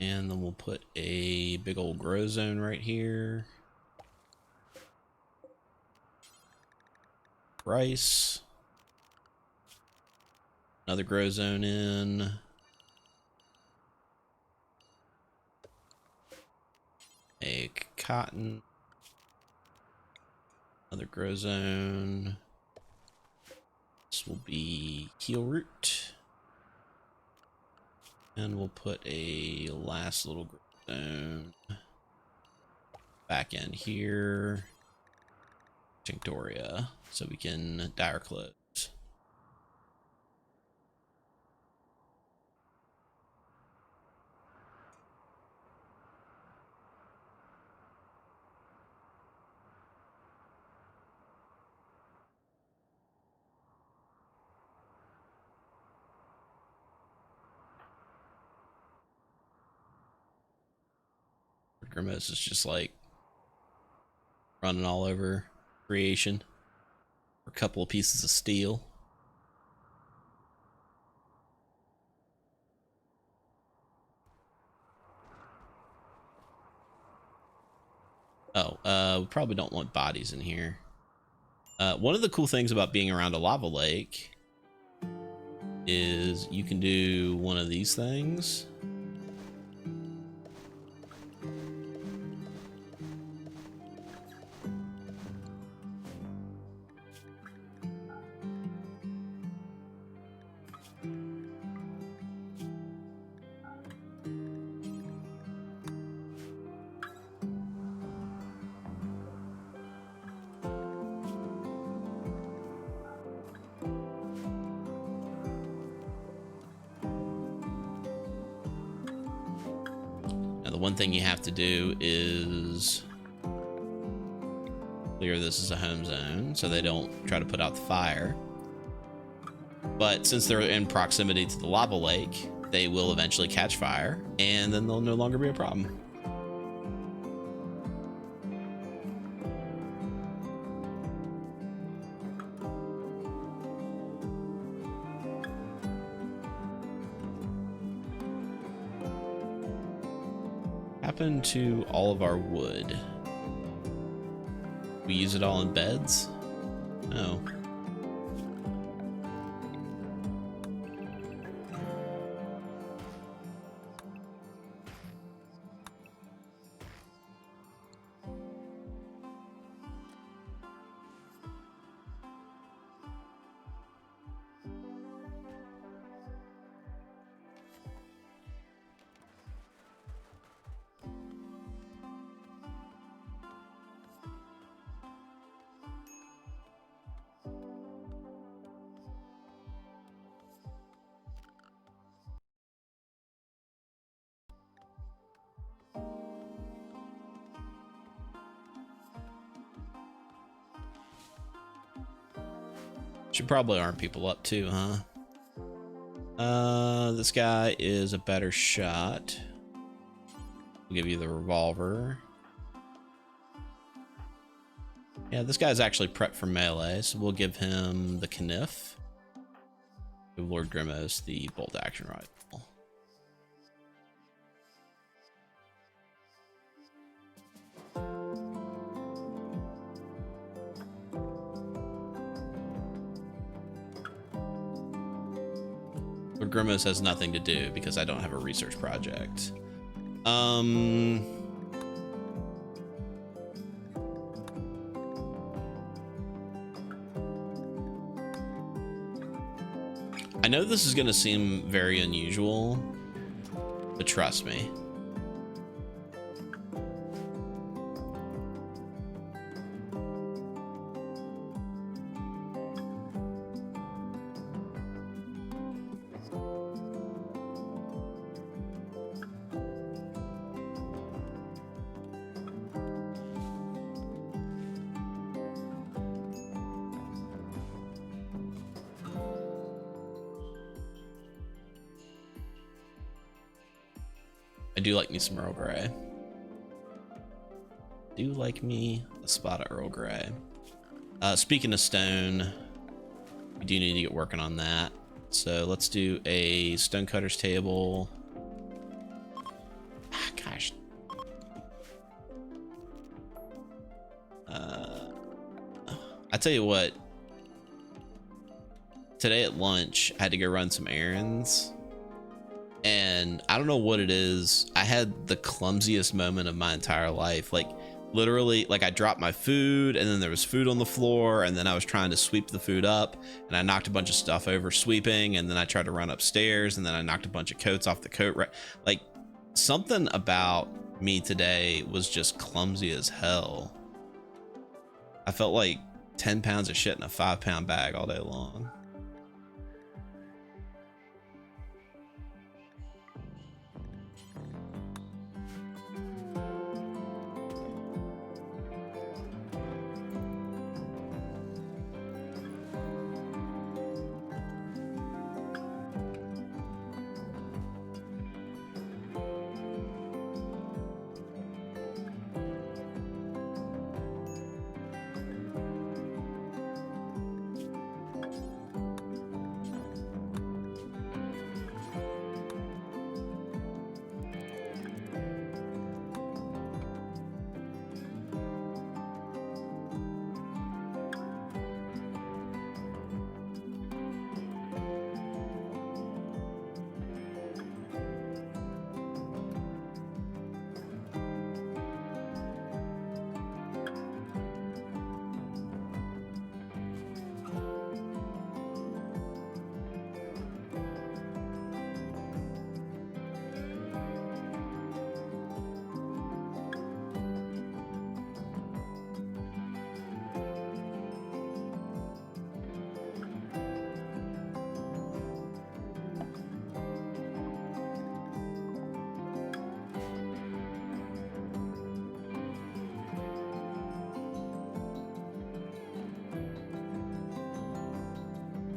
And then we'll put a big old grow zone right here. Rice. Another grow zone in. A cotton. Another grow zone. This will be heel root. And we'll put a last little grow zone back in here. Tinctoria, so we can dye our clothes. Grimos is just like running all over creation. A couple of pieces of steel. Oh, we probably don't want bodies in here. One of the cool things about being around a lava lake is you can do one of these things. The one thing you have to do is clear this as a home zone so they don't try to put out the fire. But since they're in proximity to the lava lake, they will eventually catch fire, and then they'll no longer be a problem. Happened to all of our wood? We use it all in beds? No. Should probably arm people up too, huh? This guy is a better shot. We'll give you the revolver. Yeah, this guy's actually prepped for melee, so we'll give him the kniff. Give Lord Grimmos the bolt action rifle. Lord Grimmos has nothing to do because I don't have a research project. I know this is going to seem very unusual, but trust me. I do like me some Earl Grey. Do like me a spot of Earl Grey. Speaking of stone, we do need to get working on that. So let's do a stonecutter's table. Ah, gosh. I tell you what. Today at lunch, I had to go run some errands. And I don't know what it is. I had the clumsiest moment of my entire life. Like literally, like I dropped my food and then there was food on the floor and then I was trying to sweep the food up and I knocked a bunch of stuff over sweeping and then I tried to run upstairs and then I knocked a bunch of coats off the coat rack. Like something about me today was just clumsy as hell. I felt like 10 pounds of shit in a 5-pound bag all day long.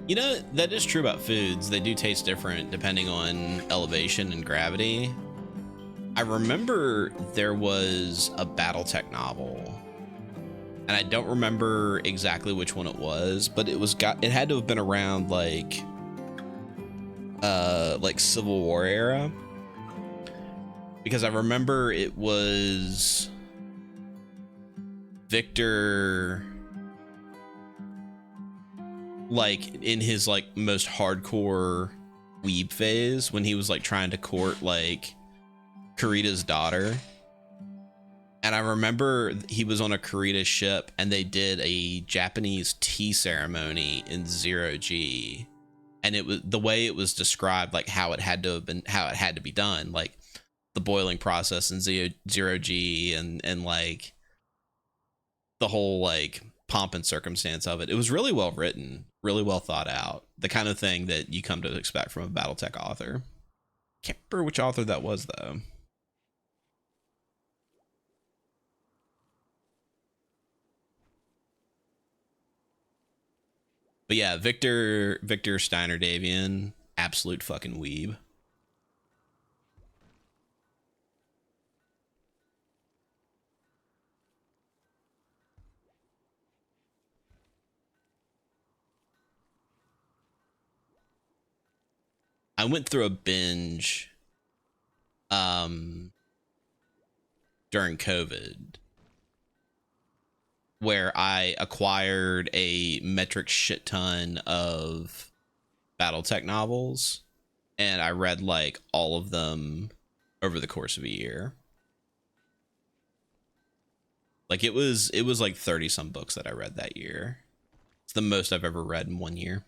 You know, that is true about foods. They do taste different depending on elevation and gravity. I remember there was a BattleTech novel, and I don't remember exactly which one it was, but it had to have been around like Civil War era, because I remember it was Victor, like in his like most hardcore weeb phase when he was like trying to court like Kurita's daughter. And I remember he was on a Kurita ship and they did a Japanese tea ceremony in 0G, and it was the way it was described, like how it had to be done, like the boiling process in 0G and like the whole like pomp and circumstance of it. It was really well written, really well thought out, the kind of thing that you come to expect from a BattleTech author. Can't remember which author that was though. But yeah, Victor Steiner Davian, absolute fucking weeb. I went through a binge during COVID where I acquired a metric shit ton of BattleTech novels, and I read like all of them over the course of a year. Like it was like 30 some books that I read that year. It's the most I've ever read in 1 year.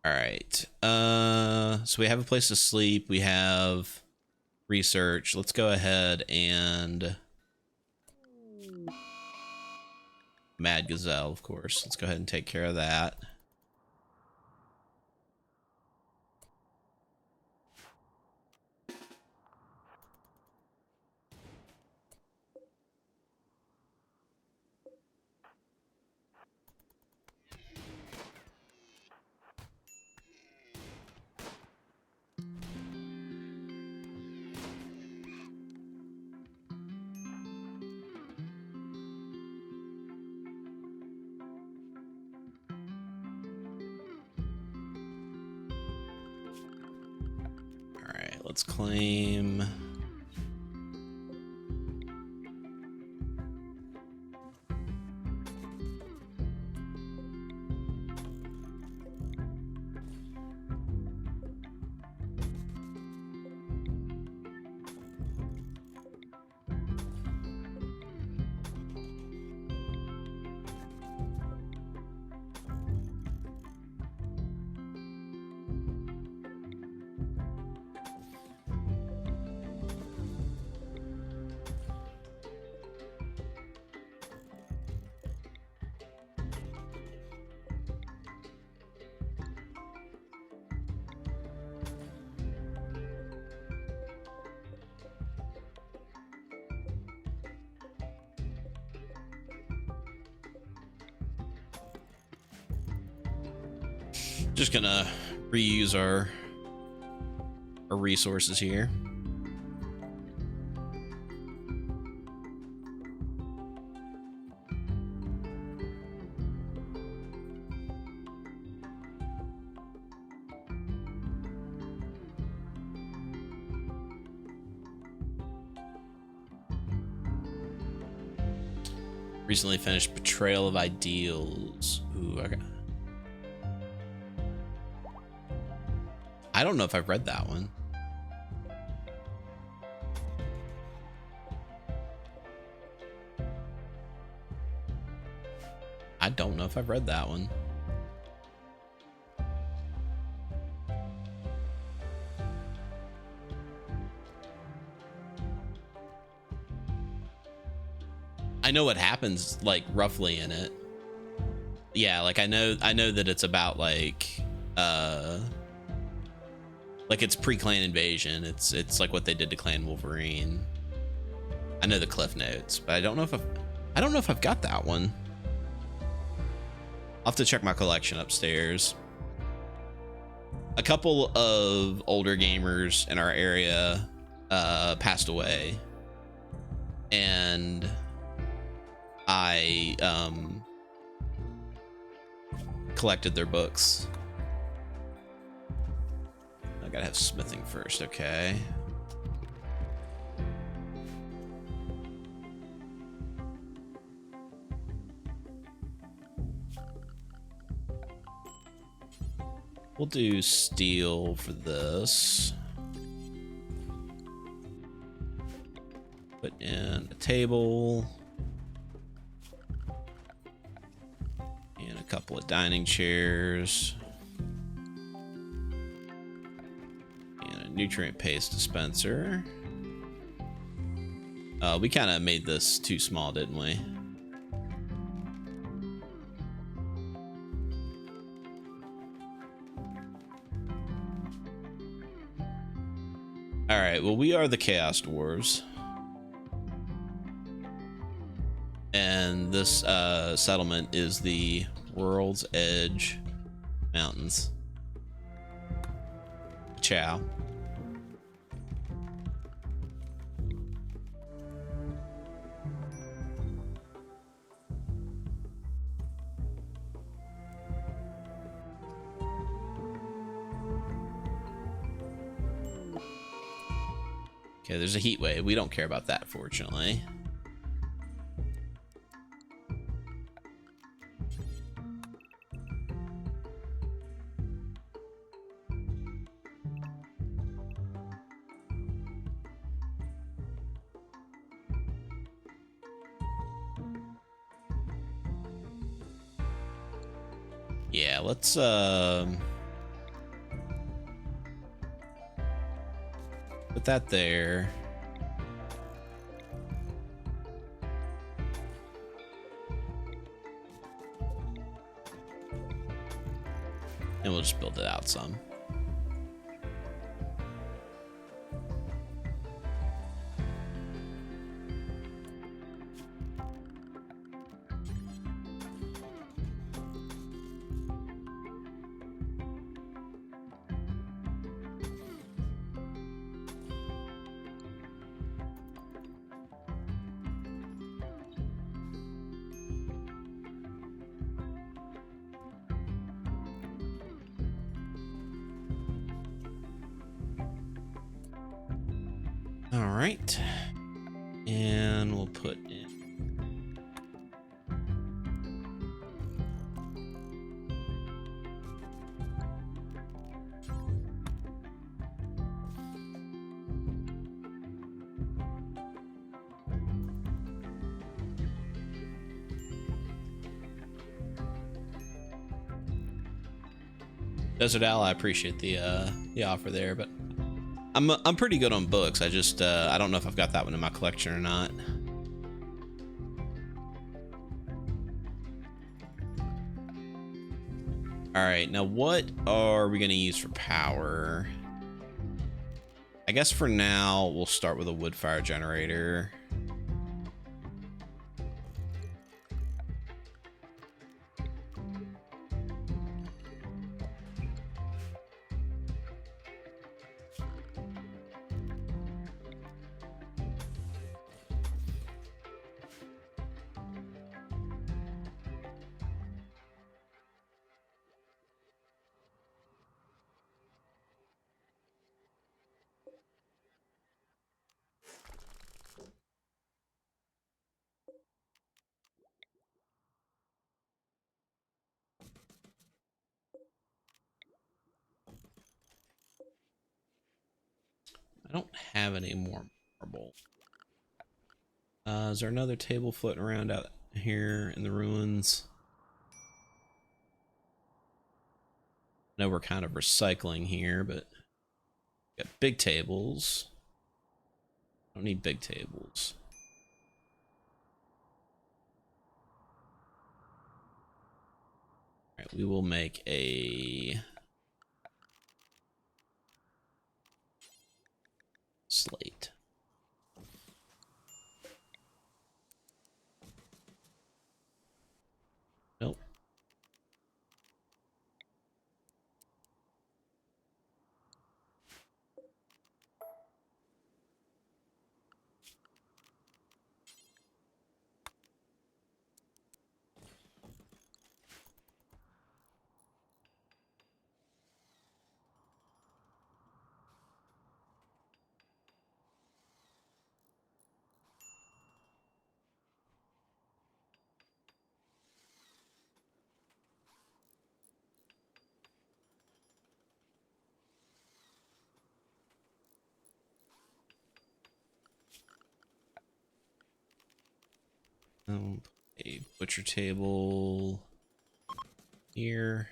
All right. So we have a place to sleep. We have research. Let's go ahead and Mad Gazelle, of course. Let's go ahead and take care of that. Let's claim. Just gonna reuse our resources here. Recently finished Betrayal of Ideals. Ooh, okay. I don't know if I've read that one. I don't know if I've read that one. I know what happens like roughly in it. Yeah, like I know that it's about like it's pre-clan invasion. It's like what they did to Clan Wolverine. I know the cliff notes, but I don't know if I've got that one. I'll have to check my collection upstairs. A couple of older gamers in our area passed away, and I collected their books. I gotta have smithing first, okay. We'll do steel for this. Put in a table. And a couple of dining chairs. And a nutrient paste dispenser. We kind of made this too small, didn't we? All right, well, we are the Chaos Dwarves. And this settlement is the World's Edge Mountains. Ciao. Okay, there's a heat wave. We don't care about that, fortunately. Yeah, let's put that there. And we'll just build it out some. All right, and we'll put in. Desert Owl, I appreciate the offer there, but I'm pretty good on books. I just I don't know if I've got that one in my collection or not. All right, now what are we gonna use for power? I guess for now we'll start with a wood fire generator. I don't have any more marble. Is there another table floating around out here in the ruins? I know we're kind of recycling here, but got big tables. Don't need big tables. All right, we will make a slate. Nope. A butcher table here.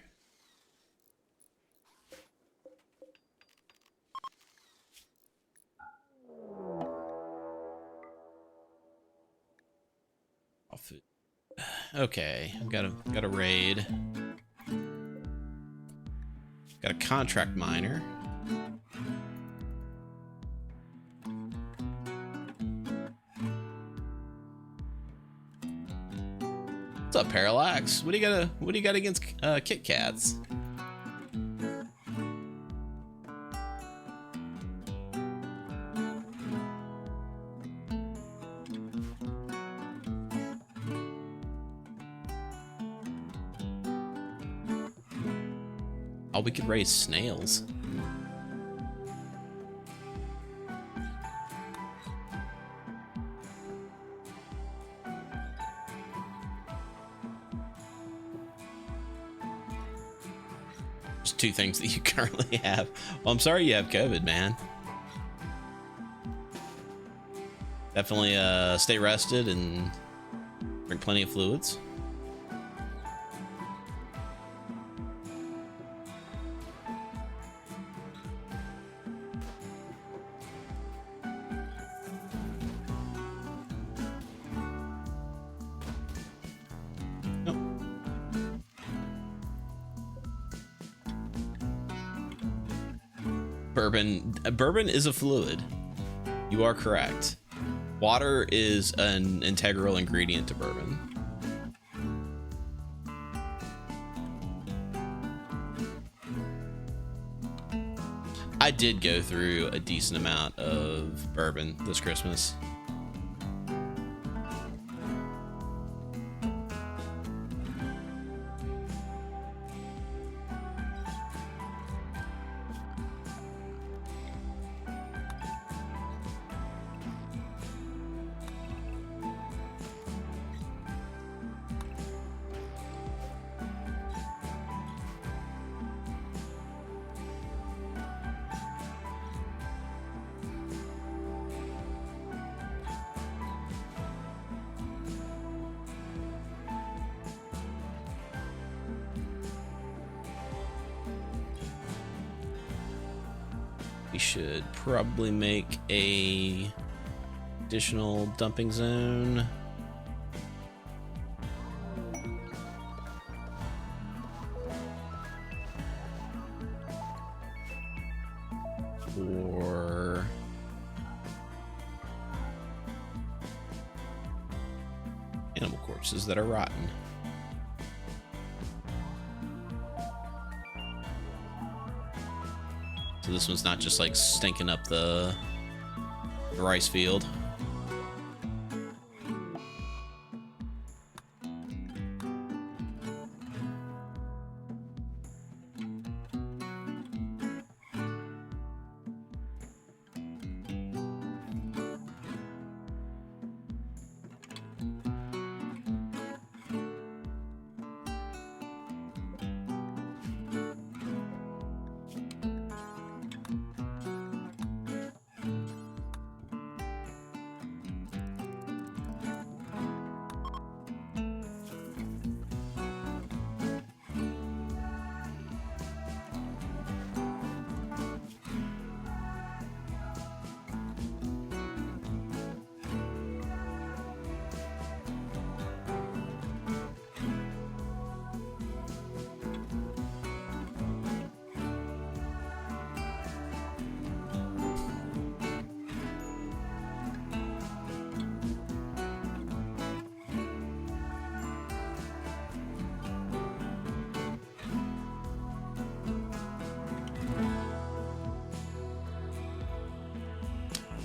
Okay, got a raid. Got a contract miner. What's up, Parallax? What do you got against Kit Kats? Oh, we could raise snails. Just two things that you currently have. Well, I'm sorry you have COVID, man. Definitely stay rested and drink plenty of fluids. Bourbon is a fluid. You are correct. Water is an integral ingredient to bourbon. I did go through a decent amount of bourbon this Christmas. We should probably make a additional dumping zone. For animal corpses that are rotten. So this one's not just like stinking up the rice field.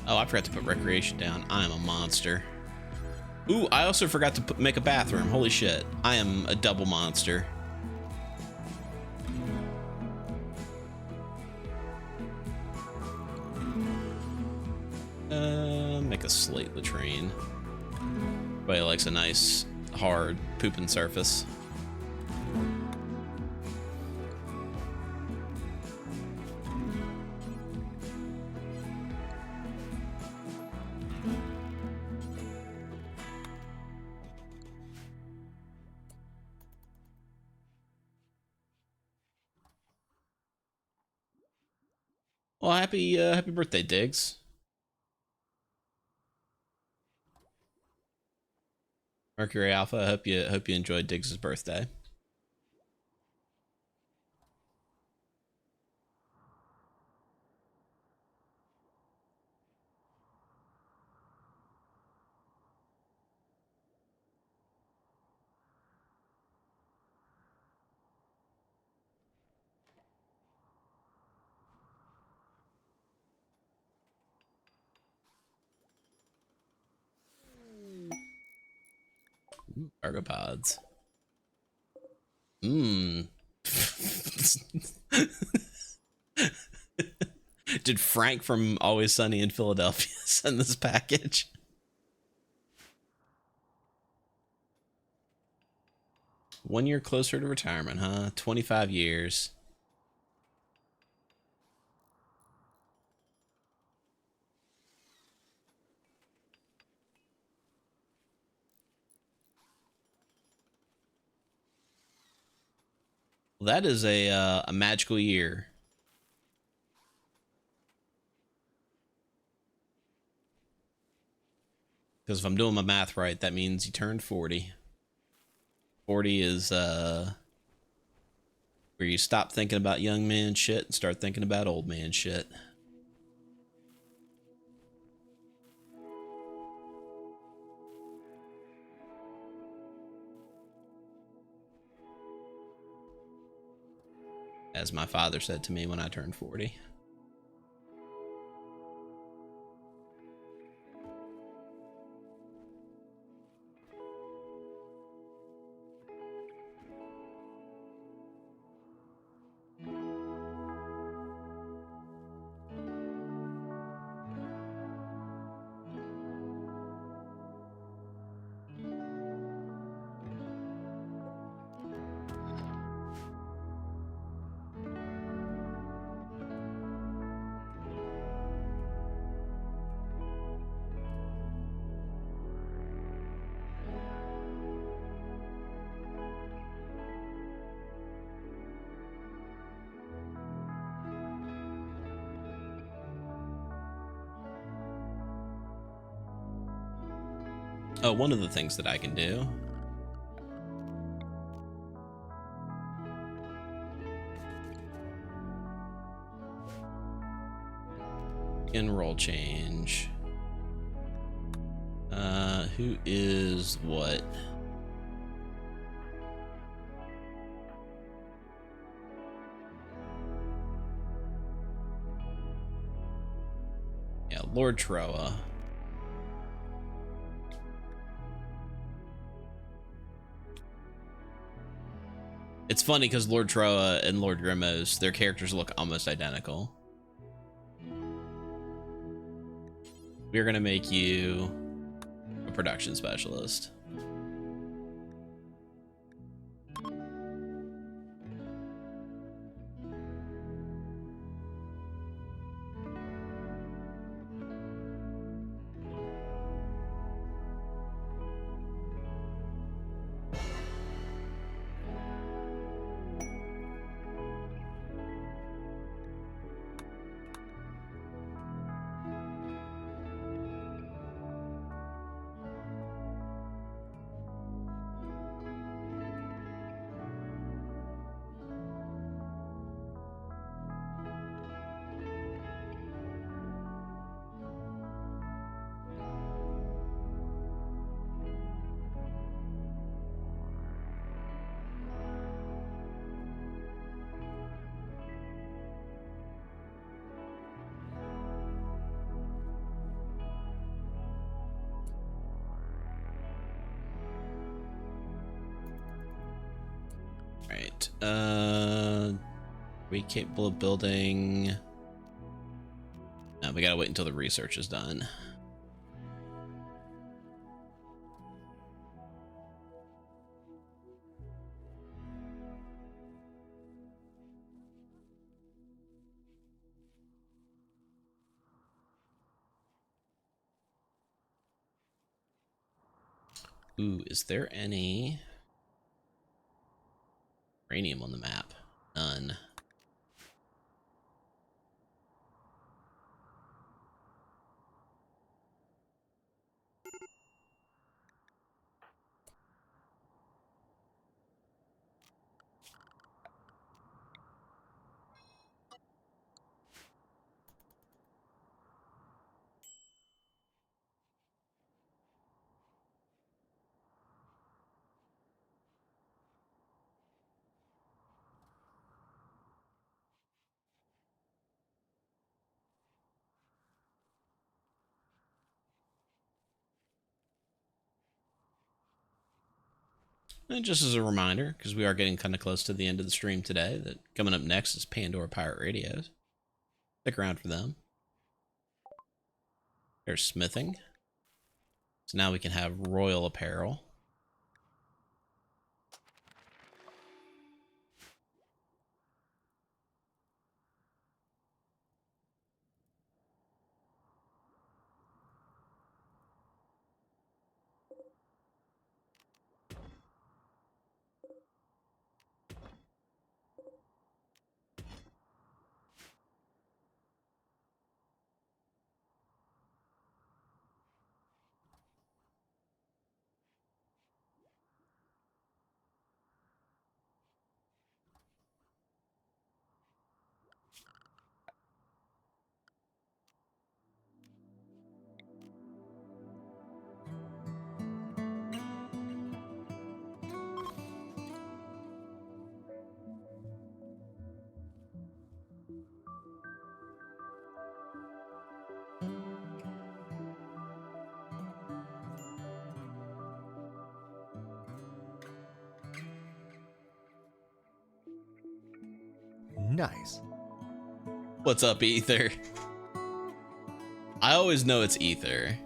Oh, I forgot to put recreation down. I am a monster. Ooh, I also forgot to make a bathroom. Holy shit. I am a double monster. Make a slate latrine. Everybody likes a nice, hard pooping surface. Well, happy birthday, Diggs. Mercury Alpha. I hope you enjoyed Diggs' birthday. Argopods. Mmm. Did Frank from Always Sunny in Philadelphia send this package? 1 year closer to retirement, huh? 25 years. Well, that is a magical year. Because if I'm doing my math right, that means you turned 40. 40 is where you stop thinking about young man shit and start thinking about old man shit. As my father said to me when I turned 40. Oh, one of the things that I can do. In roll change. Who is what? Yeah, Lord Troa. It's funny because Lord Troa and Lord Grimos, their characters look almost identical. We're gonna make you a production specialist. Right. We capable of building. No, we gotta wait until the research is done. Ooh, is there any uranium on the map? None. And just as a reminder, because we are getting kind of close to the end of the stream today, that coming up next is Pandora Pirate Radio. Stick around for them. There's smithing. So now we can have royal apparel. Nice. What's up, Ether? I always know it's Ether.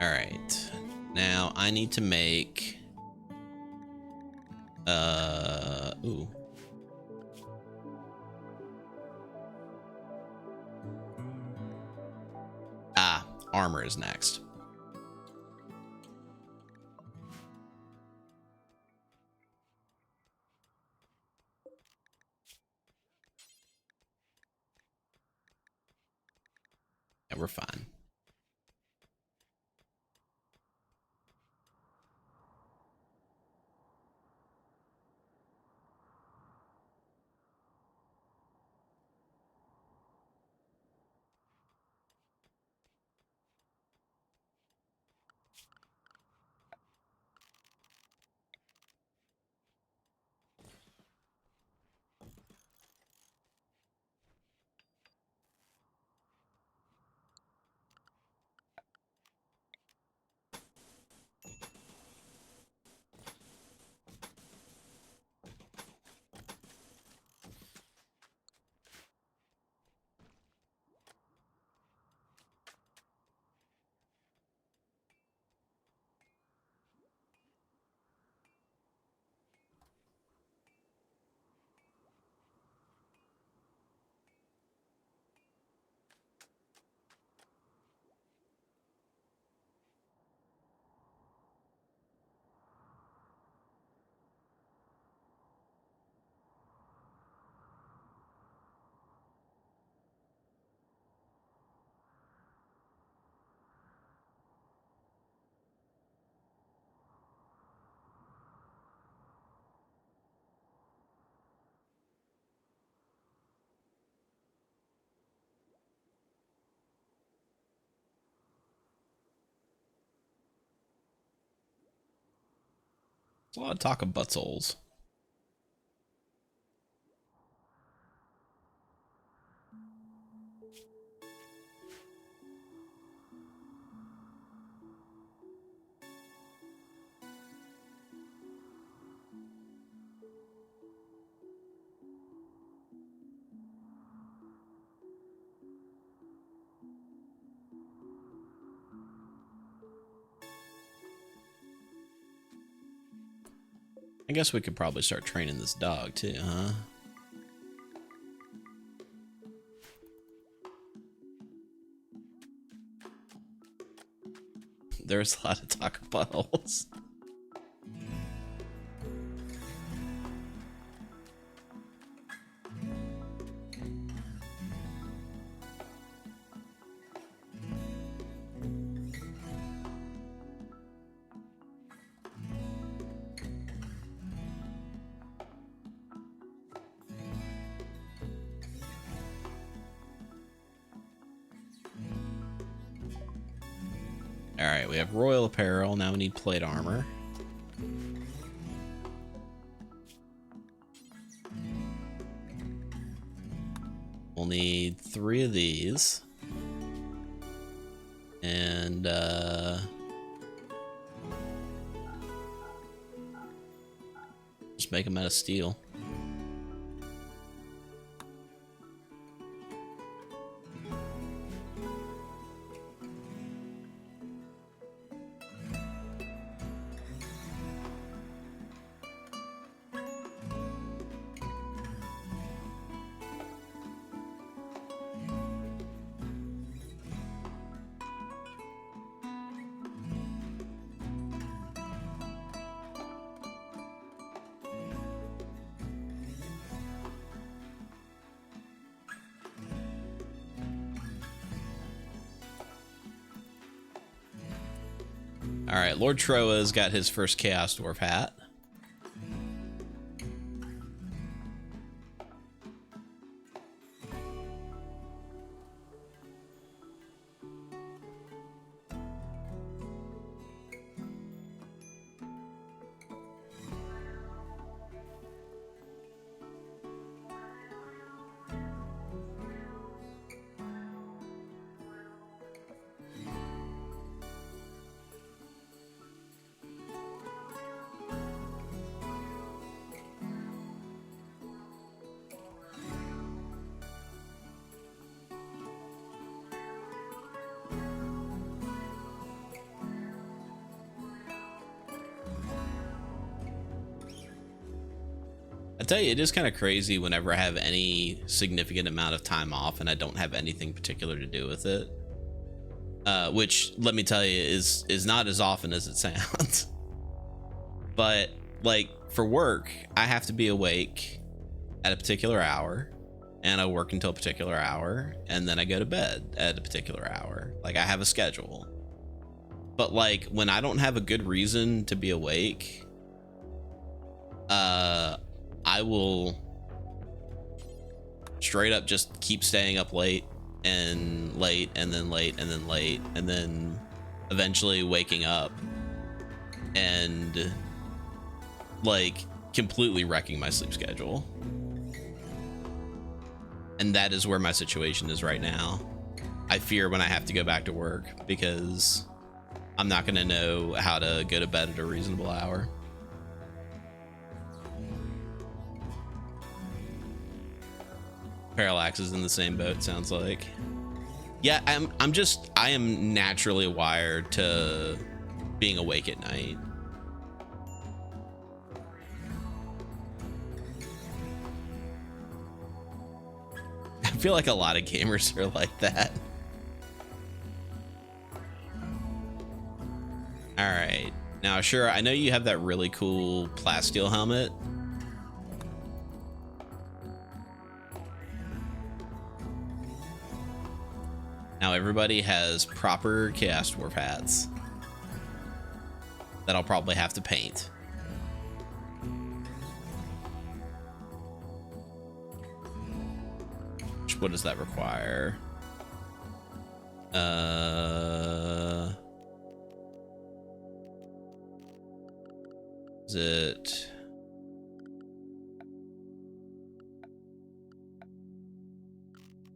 All right. Now I need to make ooh. Armor is next. Yeah, we're fine. There's a lot of talk of buttholes. I guess we could probably start training this dog too, huh? There's a lot of talk of buttholes. All right, we have royal apparel. Now we need plate armor. we'll need 3 of these. And just make them out of steel. All right, Lord Troa's got his first Chaos Dwarf hat. I tell you, it is kind of crazy whenever I have any significant amount of time off and I don't have anything particular to do with it. Which, let me tell you, is not as often as it sounds. But, like, for work, I have to be awake at a particular hour, and I work until a particular hour, and then I go to bed at a particular hour. Like, I have a schedule. But, like, when I don't have a good reason to be awake, I will straight up just keep staying up late and late and then late and then late and then eventually waking up and like completely wrecking my sleep schedule. And that is where my situation is right now. I fear when I have to go back to work because I'm not going to know how to go to bed at a reasonable hour. Parallax is in the same boat, sounds like. Yeah, I am naturally wired to being awake at night. I feel like a lot of gamers are like that. All right, now sure, I know you have that really cool plasteel helmet. Now everybody has proper Chaos Dwarf hats that I'll probably have to paint. What does that require? Is it?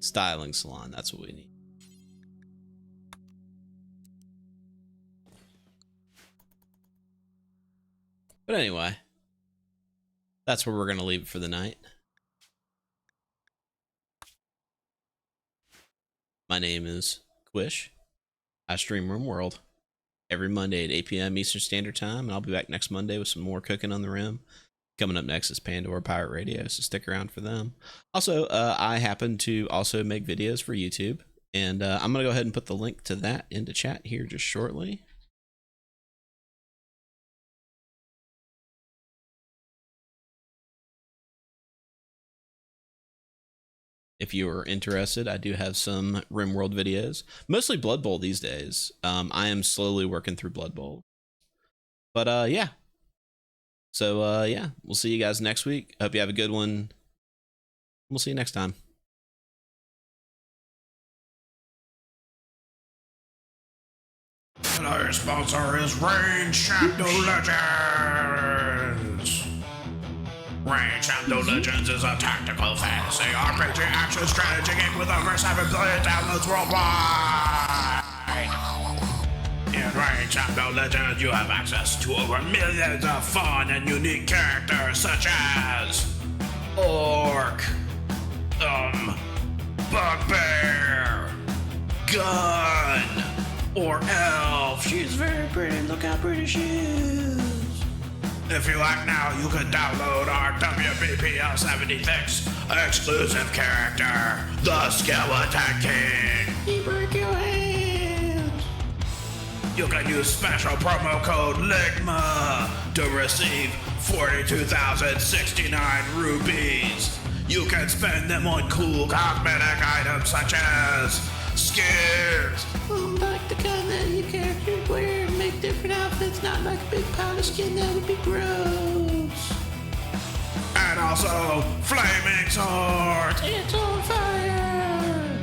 Styling salon, that's what we need. But anyway, that's where we're going to leave it for the night. My name is Quish. I stream Rimworld every Monday at 8 p.m. Eastern Standard Time, and I'll be back next Monday with some more Cooking on the Rim. Coming up next is Pandora Pirate Radio, so stick around for them. Also, I happen to also make videos for YouTube, and I'm going to go ahead and put the link to that into chat here just shortly. If you are interested, I do have some Rimworld videos, mostly Blood Bowl these days. I am slowly working through Blood Bowl. But yeah. So yeah, we'll see you guys next week. Hope you have a good one. We'll see you next time. And our sponsor is Rain Shadow Legends. Rain. Raid Shadow Legends is a tactical fantasy RPG action strategy game with over 7 billion downloads worldwide. In Raid Shadow Legends, you have access to over millions of fun and unique characters such as Orc, Bugbear, Gun, or Elf. She's very pretty. Look how pretty she is. If you like now, you can download our WBPL 76 exclusive character, the Skeleton King. He break your hands. You can use special promo code LIGMA to receive 42,069 rupees. You can spend them on cool cosmetic items such as skins. Like the kind that your characters wear and make different outfits, not like a big pile of skin, that would be gross. And also flaming swords. It's on fire.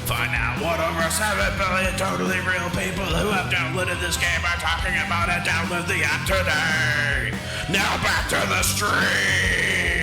Find out what over 7 billion totally real people who have downloaded this game are talking about and download the app today. Now back to the stream.